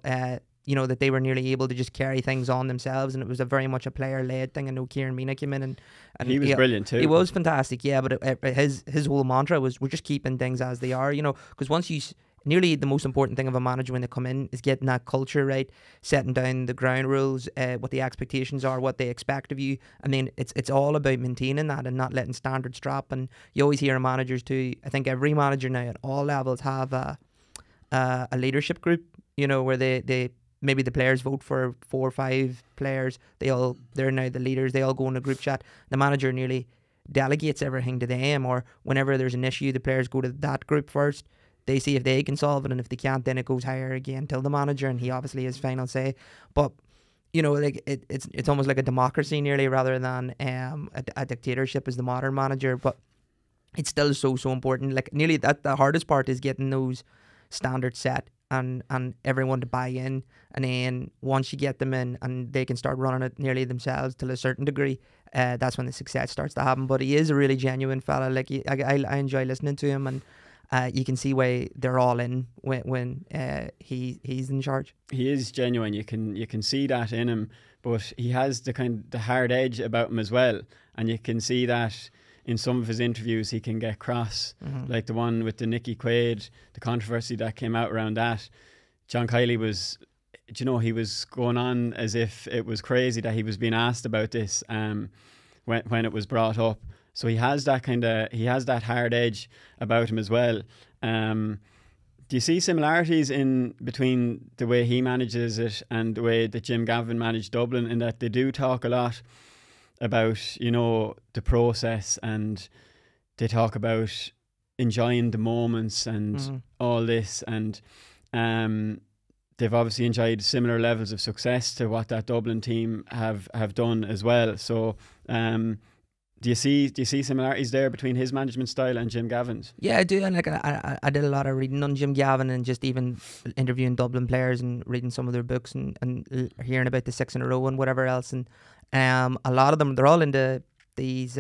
you know, that they were nearly able to just carry things on themselves, and it was very much a player-led thing. I know Kieran Mina came in and he was brilliant too. He was fantastic, yeah, but his whole mantra was, we're just keeping things as they are, you know, because once you... Nearly the most important thing of a manager when they come in is getting that culture right, setting down the ground rules, what the expectations are, what they expect of you. I mean, it's all about maintaining that and not letting standards drop. And you always hear managers too, I think every manager now at all levels have a leadership group, you know, where they maybe the players vote for 4 or 5 players. They're now the leaders. They all go in a group chat. The manager nearly delegates everything to them, or whenever there's an issue, the players go to that group first. They see if they can solve it, and if they can't, then it goes higher again till the manager, and he obviously has final say. But you know, like it's almost like a democracy nearly, rather than a dictatorship as the modern manager. But it's still so important. Like, nearly that the hardest part is getting those standards set and everyone to buy in, and then once you get them in and they can start running it nearly themselves to a certain degree, that's when the success starts to happen. But he is a really genuine fella. Like, I enjoy listening to him, and you can see why they're all in when he's in charge. He is genuine. You can see that in him, but he has the hard edge about him as well, and you can see that in some of his interviews. He can get cross, like the one with the Nicky Quaid, the controversy that came out around that. John Kiley was you know, he was going on as if it was crazy that he was being asked about this when it was brought up. So he has that hard edge about him as well. Do you see similarities in between the way he manages it and the way that Jim Gavin managed Dublin, in that they do talk a lot about, you know, the process, and they talk about enjoying the moments and all this, and they've obviously enjoyed similar levels of success to what that Dublin team have done as well. So do you see similarities there between his management style and Jim Gavin's? Yeah, I do. And like I did a lot of reading on Jim Gavin, and just even interviewing Dublin players and reading some of their books, and hearing about the 6 in a row and whatever else. And a lot of them, they're all into these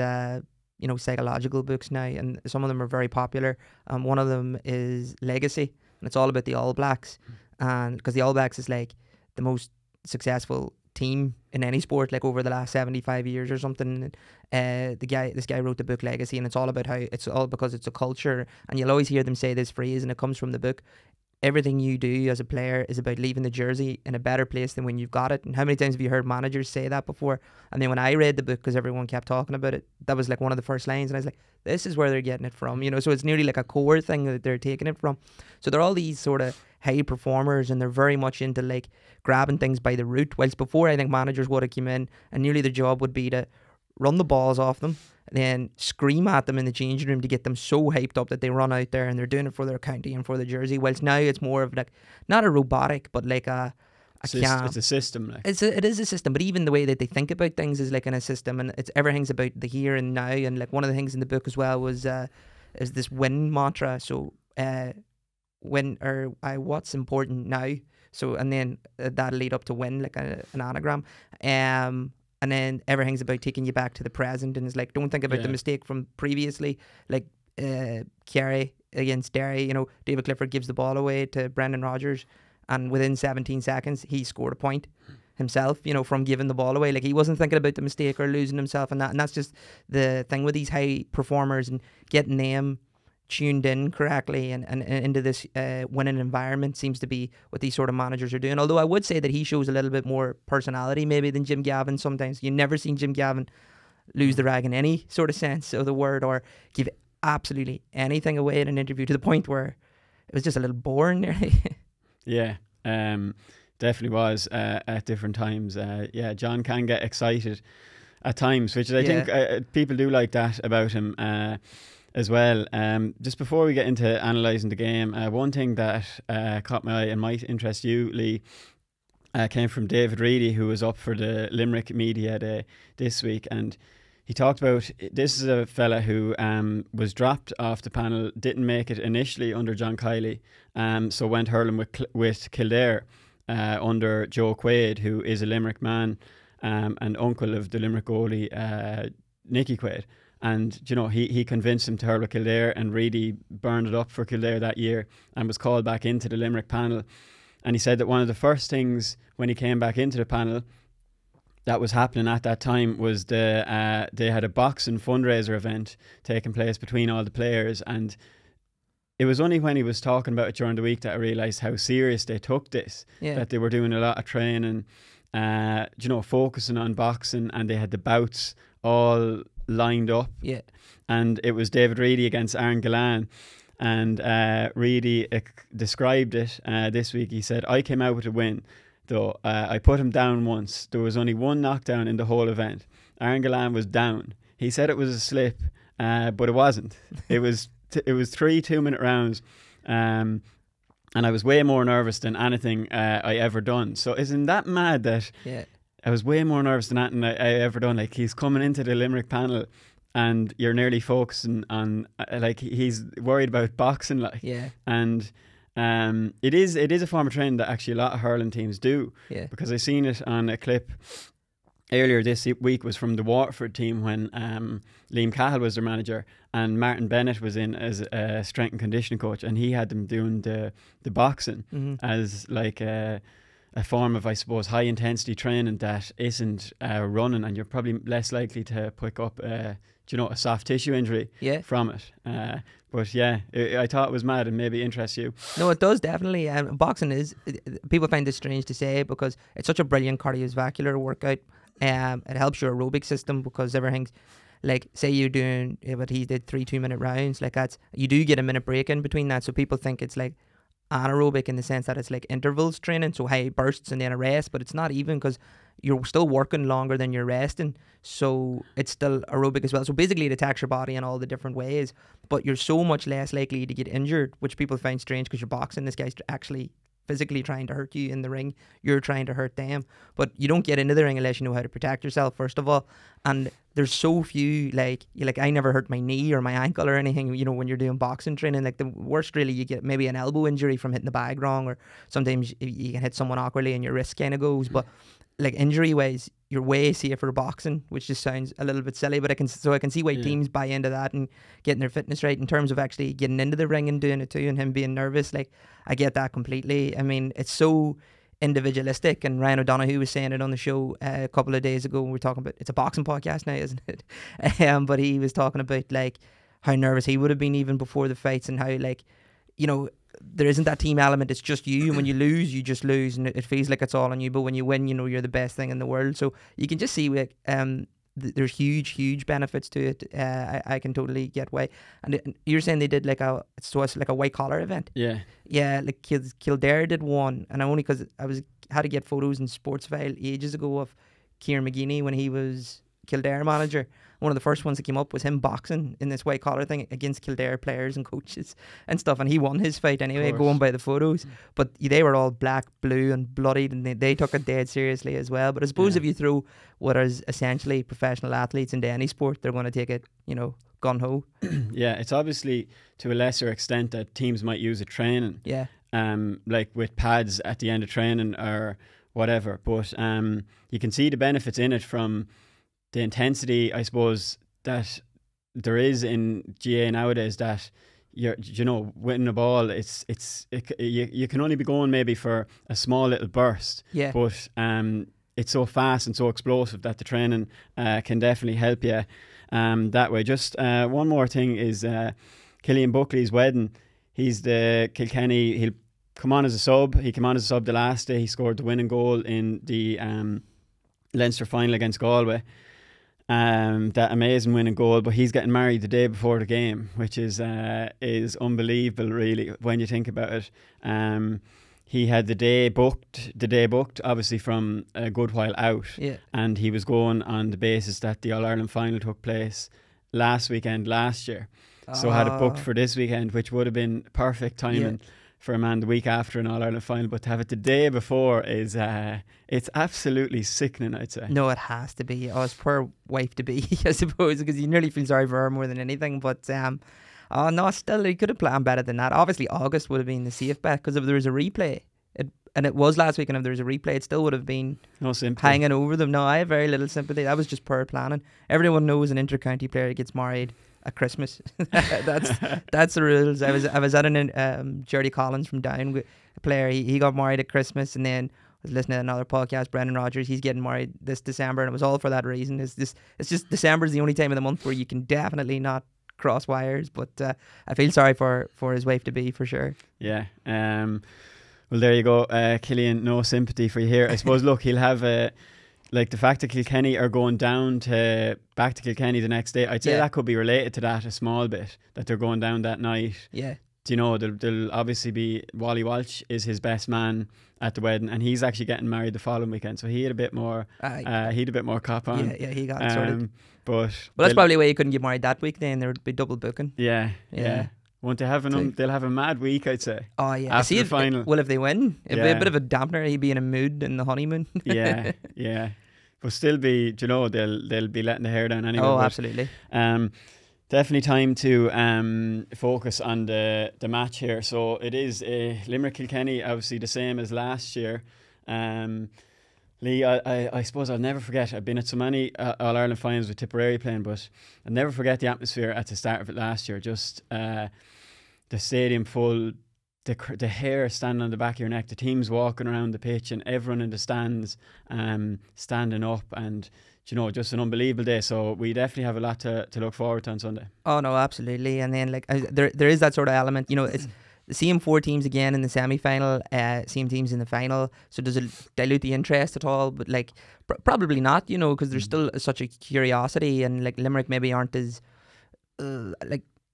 you know, psychological books now, and some of them are very popular. One of them is Legacy, and it's all about the All Blacks, and because the All Blacks is like the most successful team in any sport, like over the last 75 years or something. This guy wrote the book Legacy, and it's all about how it's all because it's a culture, and you'll always hear them say this phrase, and it comes from the book: everything you do as a player is about leaving the jersey in a better place than when you've got it. And how many times have you heard managers say that before? And then when I read the book, because everyone kept talking about it, that was like one of the first lines, and I was like, this is where they're getting it from, you know. So it's nearly like a core thing that they're taking it from. So they're all these sort of high performers, and they're very much into like grabbing things by the root, whilst before I think managers would have come in and nearly their job would be to run the balls off them, then scream at them in the changing room to get them so hyped up that they run out there, and they're doing it for their county and for the jersey. Whilst now it's more of like, not a robotic, but like it's a system. Like. It is a system, but even the way that they think about things is like in a system, and it's everything's about the here and now. And like one of the things in the book as well was is this win mantra. So what's important now. So, and then that'll lead up to win, like an anagram. And then everything's about taking you back to the present, and it's like, don't think about the mistake from previously, like Kerry against Derry. You know, David Clifford gives the ball away to Brendan Rodgers, and within 17 seconds he scored a point himself, you know, from giving the ball away. Like, he wasn't thinking about the mistake or losing himself, and that's just the thing with these high performers, and getting them tuned in correctly and into this winning environment seems to be what these sort of managers are doing. Although I would say that he shows a little bit more personality maybe than Jim Gavin sometimes. You've never seen Jim Gavin lose the rag in any sort of sense of the word, or give absolutely anything away in an interview, to the point where it was just a little boring nearly. Yeah, definitely was at different times. Yeah, John can get excited at times, which I think people do like that about him as well. Just before we get into analysing the game, one thing that caught my eye and might interest you, Lee, came from David Reedy, who was up for the Limerick Media Day this week, and he talked about, this is a fella who was dropped off the panel, didn't make it initially under John Kiley, so went hurling with Kildare under Joe Quaid, who is a Limerick man and uncle of the Limerick goalie Nicky Quaid. And, you know, he convinced him to hurl with Kildare, and Reedy burned it up for Kildare that year and was called back into the Limerick panel. And he said that one of the first things when he came back into the panel that was happening at that time was they had a boxing fundraiser event taking place between all the players, and it was only when he was talking about it during the week that I realised how serious they took this, that they were doing a lot of training, you know, focusing on boxing, and they had the bouts all lined up. Yeah. And it was David Reedy against Aaron Gillan, and Reedy described it this week. He said, I came out with a win, though I put him down once. There was only one knockdown in the whole event. Aaron Gillan was down. He said it was a slip, but it wasn't. It was 3 2-minute rounds, and I was way more nervous than anything I ever done. So isn't that mad that I was way more nervous than anything I ever done? Like, he's coming into the Limerick panel and you're nearly focusing on, like, he's worried about boxing, like. Yeah. And it is a form of training that actually a lot of hurling teams do. Yeah. Because I seen it on a clip earlier this week, was from the Waterford team when Liam Cahill was their manager and Martin Bennett was in as a strength and conditioning coach, and he had them doing the boxing as like a form of, I suppose, high intensity training that isn't running, and you're probably less likely to pick up a soft tissue injury from it. But yeah, I thought it was mad and maybe interests you. No, it does definitely. Boxing is, people find this strange to say because it's such a brilliant cardiovascular workout. It helps your aerobic system because everything's like, say you're doing what he did 3 2-minute rounds, like that's, you do get a minute break in between that, so people think it's like anaerobic in the sense that it's like intervals training, so high bursts and then a rest, but it's not even, because you're still working longer than you're resting, so it's still aerobic as well. So basically it attacks your body in all the different ways, but you're so much less likely to get injured, which people find strange because you're boxing, this guy's actually physically trying to hurt you in the ring, you're trying to hurt them, but you don't get into the ring unless you know how to protect yourself first of all. And there's so few, like I never hurt my knee or my ankle or anything, when you're doing boxing training. Like the worst really, you get maybe an elbow injury from hitting the bag wrong, or sometimes you can hit someone awkwardly and your wrist kind of goes, but like injury wise you're way safer boxing, which just sounds a little bit silly, but I can see why teams buy into that and getting their fitness right in terms of actually getting into the ring and doing it too, and him being nervous. Like, I get that completely. I mean, it's so individualistic, and Ryan O'Donoghue was saying it on the show a couple of days ago. We were talking about, it's a boxing podcast now, isn't it? But he was talking about like how nervous he would have been even before the fights, and how like, there isn't that team element, it's just you, and when you lose, you just lose, and it feels like it's all on you, but when you win, you're the best thing in the world. So you can just see like there's huge benefits to it. I can totally get why. And you're saying they did like it's like a white collar event. Yeah, like Kildare did one, and only because had to get photos in Sportsfile ages ago of Kieran McGeeney when he was Kildare manager. One of the first ones that came up was him boxing in this white collar thing against Kildare players and coaches and stuff, and he won his fight anyway, going by the photos. But they were all black, blue and bloodied, and they took it dead seriously as well. But I suppose if you throw what is essentially professional athletes into any sport, they're going to take it, gun-ho. Yeah, it's obviously to a lesser extent that teams might use it training. Yeah. Like with pads at the end of training or whatever. But you can see the benefits in it from the intensity, I suppose, that there is in GAA nowadays, that winning a ball, you can only be going maybe for a small little burst, but it's so fast and so explosive that the training can definitely help you that way. Just one more thing is Killian Buckley's wedding. He's the Kilkenny, he'll come on as a sub. He came on as a sub the last day. He scored the winning goal in the Leinster final against Galway. That amazing winning goal, but he's getting married the day before the game, which is unbelievable really when you think about it. He had the day booked obviously from a good while out, and he was going on the basis that the All-Ireland final took place last year, so had it booked for this weekend, which would have been perfect timing for a man the week after an All-Ireland final, but to have it the day before is it's absolutely sickening, I'd say. No, it has to be. His poor wife to be, I suppose, because you nearly feel sorry for her more than anything. But no, still, he could have planned better than that. Obviously, August would have been the safe bet, because if there was a replay, and it was last week, and if there was a replay, it still would have been no sympathy hanging over them. No, I have very little sympathy. That was just poor planning. Everyone knows an inter-county player gets married at Christmas. that's the rules. I was at an Jerry Collins from Down, a player. He got married at Christmas, and then I was listening to another podcast, Brendan Rodgers. He's getting married this December, and it was all for that reason. It's just December is the only time of the month where you can definitely not cross wires. But I feel sorry for his wife to be, for sure. Yeah. Well, there you go, Killian. No sympathy for you here. I suppose. Look, he'll have like the fact that Kilkenny are going back to Kilkenny the next day. I'd say that could be related to that a small bit, that they're going down that night. Yeah. Do you know, there'll obviously be Wally Walsh is his best man at the wedding, and he's actually getting married the following weekend, so he had a bit more cop on. Yeah, he got it sorted. But that's probably why he couldn't get married that week. Then there would be double booking. Yeah. Won't they have they'll have a mad week, I'd say. Oh yeah. After the final. Well, if they win, it'd be a bit of a dampener. He'd be in a mood in the honeymoon. yeah. But still be, they'll be letting the hair down anyway. Oh, absolutely. Definitely time to focus on the match here. So it is Limerick Kilkenny, obviously the same as last year. Lee, I suppose I'll never forget. I've been at so many All-Ireland finals with Tipperary playing, but I'll never forget the atmosphere at the start of it last year. Just the stadium full, the hair standing on the back of your neck, the teams walking around the pitch and everyone in the stands standing up, and just an unbelievable day. So we definitely have a lot to look forward to on Sunday. Oh no, absolutely. And then there is that sort of element, it's the same 4 teams again in the semi-final, same teams in the final. So does it dilute the interest at all? But probably not, because there's still such a curiosity, and Limerick maybe aren't as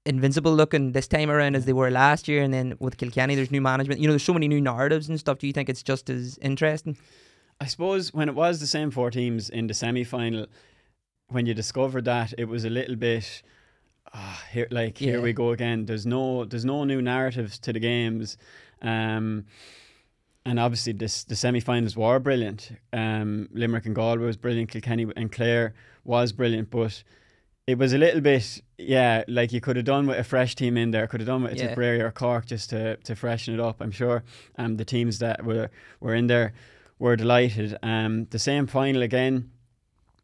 invincible looking this time around as they were last year. And then with Kilkenny, there's new management. There's so many new narratives and stuff. Do you think it's just as interesting? I suppose when it was the same 4 teams in the semi-final, when you discovered that, it was a little bit here we go again. There's no new narratives to the games, and obviously the semi-finals were brilliant. Limerick and Galway was brilliant. Kilkenny and Clare was brilliant, but it was a little bit, you could have done with a fresh team in there, could have done with a Tipperary or Cork just to freshen it up. I'm sure the teams that were in there were delighted. The same final again,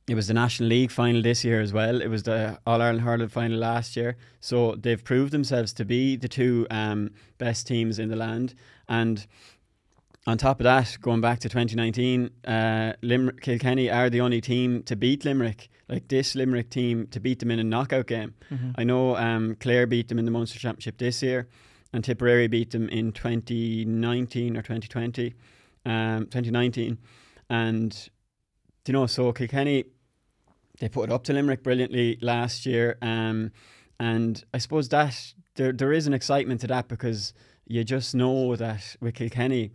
it was the National League final this year as well. It was the All-Ireland Hurling final last year. So they've proved themselves to be the 2 best teams in the land. And on top of that, going back to 2019, Kilkenny are the only team to beat Limerick, this Limerick team, to beat them in a knockout game. Mm-hmm. I know Clare beat them in the Munster Championship this year, and Tipperary beat them in 2019 or 2020, 2019. And, so Kilkenny, they put it up to Limerick brilliantly last year. And I suppose that there is an excitement to that, because you just know that with Kilkenny,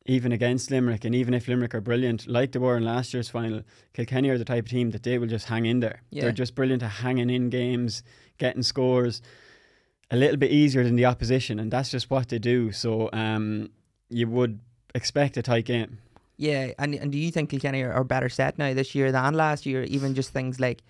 even against Limerick, and even if Limerick are brilliant, like they were in last year's final, Kilkenny are the type of team that they will just hang in there. Yeah. They're just brilliant at hanging in games, getting scores a little bit easier than the opposition, and that's just what they do. So you would expect a tight game. Yeah, and do you think Kilkenny are better set now this year than last year? Even just things like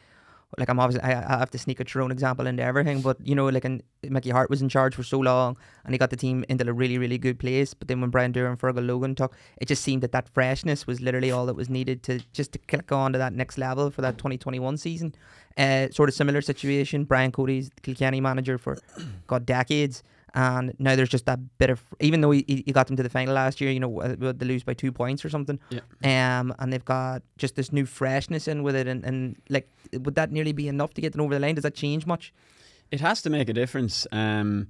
I'm obviously, I have to sneak a Tyrone example into everything, but Mickey Hart was in charge for so long, and he got the team into a really, really good place. But then when Brian Dooher and Fergal Logan took, it just seemed that freshness was literally all that was needed to click on to that next level for that 2021 season. Sort of similar situation. Brian Cody's Kilkenny manager for decades. And now there's just that bit of, even though he got them to the final last year, they lose by 2 points or something. Yeah. And they've got just this new freshness in with it, and would that nearly be enough to get them over the line? Does that change much? It has to make a difference. It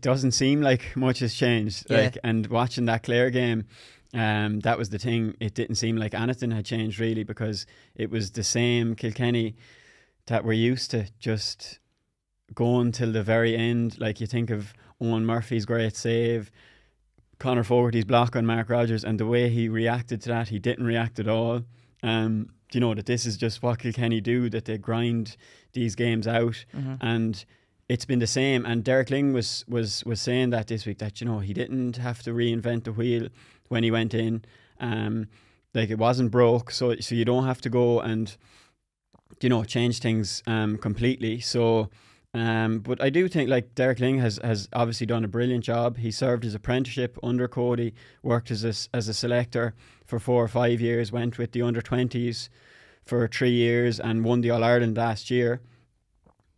doesn't seem like much has changed. Yeah. And watching that Clare game, that was the thing. It didn't seem like anything had changed really, because it was the same Kilkenny that we're used to, just going till the very end. You think of Owen Murphy's great save, Conor Fogarty's block on Mark Rogers, and the way he reacted to that, he didn't react at all. That this is just what Kilkenny do, that they grind these games out. Mm-hmm. And it's been the same. And Derek Ling was saying that this week, that he didn't have to reinvent the wheel when he went in. It wasn't broke, so you don't have to go and change things completely. So but I do think Derek Ling has obviously done a brilliant job. He served his apprenticeship under Cody, worked as a selector for 4 or 5 years, went with the under-20s for 3 years and won the All-Ireland last year.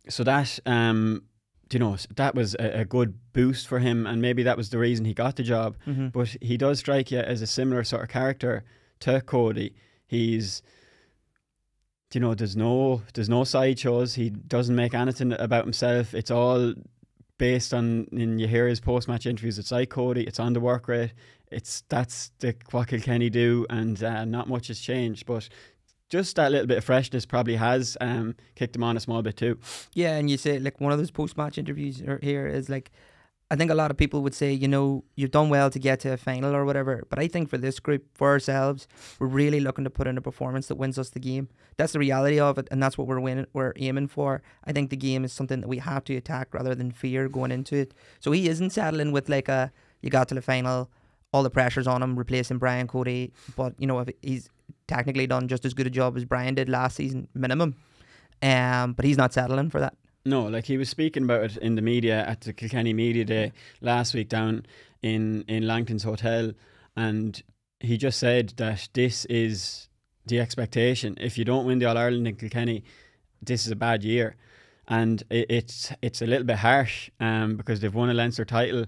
So that that was a good boost for him, and maybe that was the reason he got the job. Mm-hmm. But he does strike you as a similar sort of character to Cody. He's there's no sideshows. He doesn't make anything about himself. It's all based on, and you hear his post-match interviews, it's like Cody, it's on the work rate. That's what Kilkenny do, and not much has changed. But just that little bit of freshness probably has kicked him on a small bit too. Yeah, and you say one of those post-match interviews here is I think a lot of people would say, you've done well to get to a final or whatever. But I think for this group, for ourselves, we're really looking to put in a performance that wins us the game. That's the reality of it, and that's what we're aiming for. I think the game is something that we have to attack rather than fear going into it. So he isn't settling with you got to the final, all the pressure's on him, replacing Brian Cody. But, if he's technically done just as good a job as Brian did last season, minimum. But he's not settling for that. No, he was speaking about it in the media at the Kilkenny Media Day last week down in Langton's Hotel, and he just said that this is the expectation. If you don't win the All-Ireland in Kilkenny, this is a bad year. and it's a little bit harsh because they've won a Leinster title,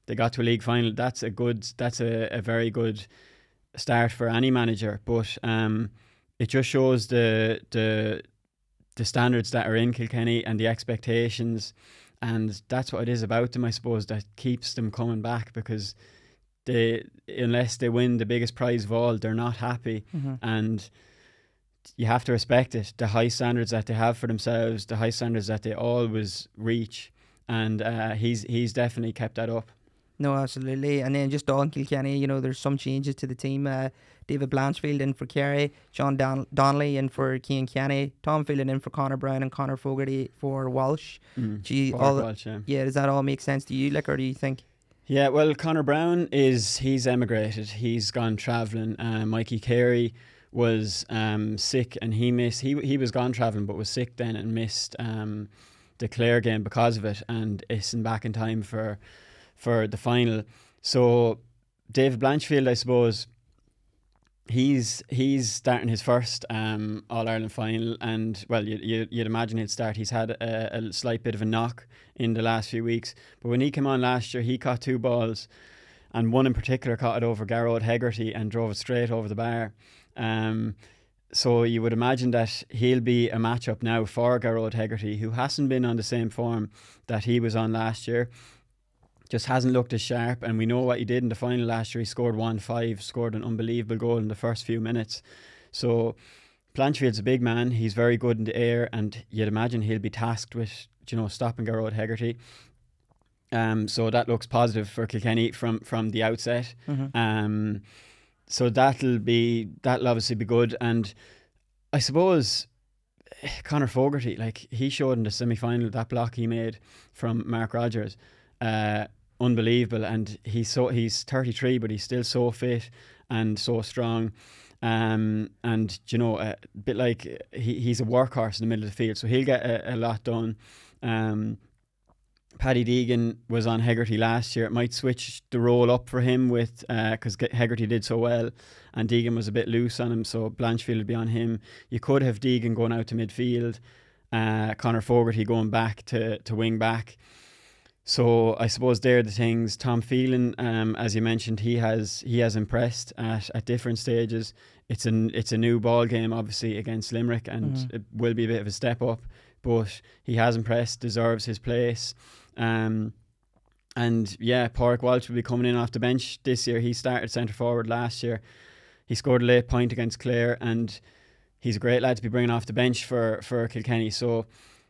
they got to a league final. That's a very good start for any manager, but it just shows the standards that are in Kilkenny and the expectations, and that's what it is about them, I suppose, that keeps them coming back, because unless they win the biggest prize of all, they're not happy. And you have to respect it, the high standards that they have for themselves, the high standards that they always reach, and he's definitely kept that up. No, absolutely. And then just on Kilkenny, you know, there's some changes to the team. David Blanchfield in for Kerry, Sean Donnelly in for Cian Kenny, Tom Phelan in for Conor Brown, and Conor Fogarty for Walsh. Walsh, yeah. Does that all make sense to you, like, or do you think? Yeah, well, Conor Brown he's emigrated. He's gone travelling. Mikey Carey was sick, and he was gone travelling but was sick then and missed the Clare game because of it, and isn't back in time for the final. So David Blanchfield, I suppose, he's starting his first All-Ireland final, and well, you'd imagine he'd start. He's had a slight bit of a knock in the last few weeks, but when he came on last year, he caught 2 balls, and one in particular caught it over Garrod Hegarty and drove it straight over the bar. So you would imagine that he'll be a matchup now for Garrod Hegarty, who hasn't been on the same form that he was on last year. Just hasn't looked as sharp, and we know what he did in the final last year. He scored 1-5, scored an unbelievable goal in the first few minutes. So Blanchfield's a big man. He's very good in the air, and you'd imagine he'll be tasked with, you know, stopping Garrod Hegarty. So that looks positive for Kilkenny from the outset. So that'll obviously be good. And I suppose Conor Fogarty, like, he showed in the semi-final, that block he made from Mark Rogers, unbelievable. And he's 33, but he's still so fit and so strong. And you know, a bit like he's a workhorse in the middle of the field, so he'll get a lot done. Paddy Deegan was on Hegarty last year. It might switch the role up for him with because Hegarty did so well and Deegan was a bit loose on him, so Blanchfield would be on him. You could have Deegan going out to midfield, Conor Fogarty going back to wing back. So I suppose they're the things. Tom Phelan, as you mentioned, he has impressed at different stages. It's a new ball game, obviously, against Limerick, and it will be a bit of a step up, but he has impressed, deserves his place. And yeah, Pádraig Walsh will be coming in off the bench this year. He started centre forward last year. He scored a late point against Clare, and he's a great lad to be bringing off the bench for Kilkenny. So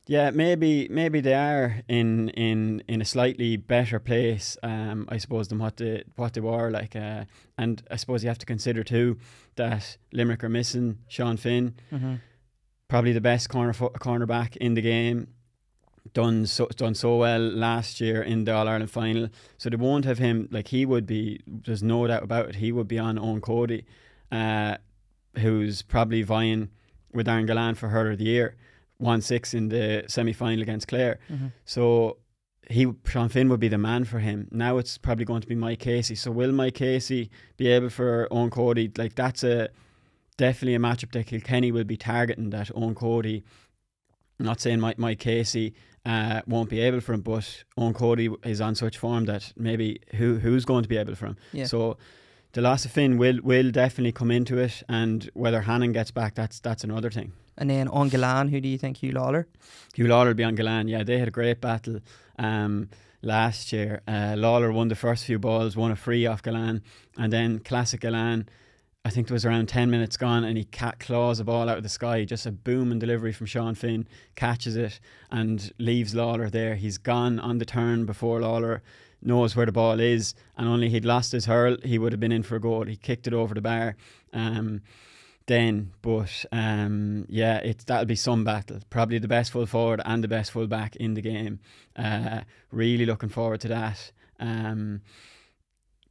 yeah, maybe they are in a slightly better place, I suppose, than what they were like. And I suppose you have to consider too that Limerick are missing Sean Finn, probably the best cornerback in the game. Done so well last year in the All-Ireland final, so they won't have him. Like, he would be, there's no doubt about it, he would be on Owen Cody, who's probably vying with Aaron Gallan for Hurler of the Year, 1-6 in the semi-final against Clare. So Sean Finn would be the man for him. Now it's probably going to be Mike Casey. So will Mike Casey be able for Owen Cody? Like, that's definitely a matchup that Kilkenny will be targeting, that Owen Cody. I'm not saying Mike Casey won't be able for him, but Owen Cody is on such form that maybe who's going to be able for him. Yeah. So the loss of Finn will definitely come into it, and whether Hannon gets back, that's another thing. And then on Gallan, who do you think? Hugh Lawler? Hugh Lawler will be on Gallan. Yeah, they had a great battle last year. Lawler won the first few balls, won a free off Gallan, and then classic Gallan, I think there was around 10 minutes gone, and he claws a ball out of the sky. Just a booming delivery from Sean Finn, catches it and leaves Lawler there. He's gone on the turn before Lawler knows where the ball is, and only he'd lost his hurl, he would have been in for a goal. He kicked it over the bar then, but yeah, that'll be some battle. Probably the best full forward and the best full back in the game. Really looking forward to that.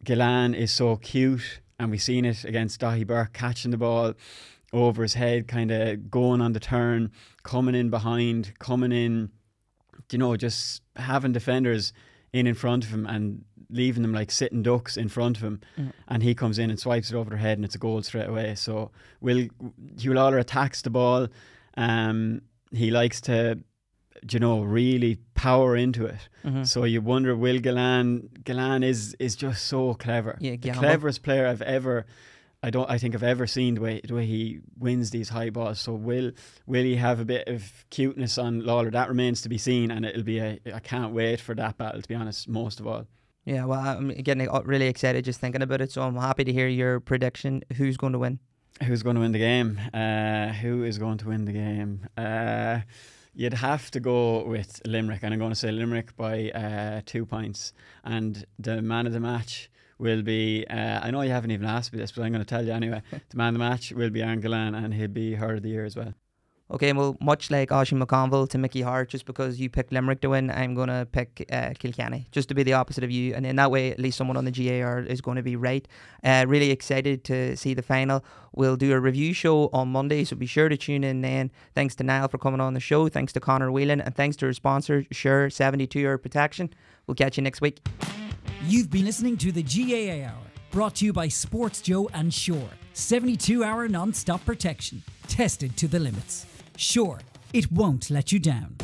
Gallan is so cute, and we've seen it against Daithí Burke, catching the ball over his head, kind of going on the turn, coming in behind, you know, just having defenders in front of him and leaving them like sitting ducks in front of him, and he comes in and swipes it over their head, and it's a goal straight away. So Hugh Lawler attacks the ball. He likes to you know, really power into it. So you wonder, will Gillane is just so clever. Yeah, the cleverest player I think I've ever seen, the way he wins these high balls. So will he have a bit of cuteness on Lawler? That remains to be seen, and it'll be I can't wait for that battle, to be honest, most of all. Yeah, well, I'm getting really excited just thinking about it, so I'm happy to hear your prediction. Who's going to win? Who's going to win the game? Who is going to win the game? You'd have to go with Limerick, and I'm going to say Limerick by 2 points. And the man of the match will be, I know you haven't even asked me this, but I'm going to tell you anyway. The man of the match will be Aaron Gillane, and he'll be Hurler of the Year as well. Okay, well, much like Oisin McConville to Mickey Hart, just because you picked Limerick to win, I'm going to pick Kilkenny, just to be the opposite of you. And in that way, at least someone on the GAR is going to be right. Really excited to see the final. We'll do a review show on Monday, so be sure to tune in then. Thanks to Niall for coming on the show. Thanks to Conor Whelan. And thanks to our sponsor, Sure 72-Hour Protection. We'll catch you next week. You've been listening to the GAA Hour, brought to you by Sports Joe and Sure. 72-hour non-stop protection, tested to the limits. Sure, it won't let you down.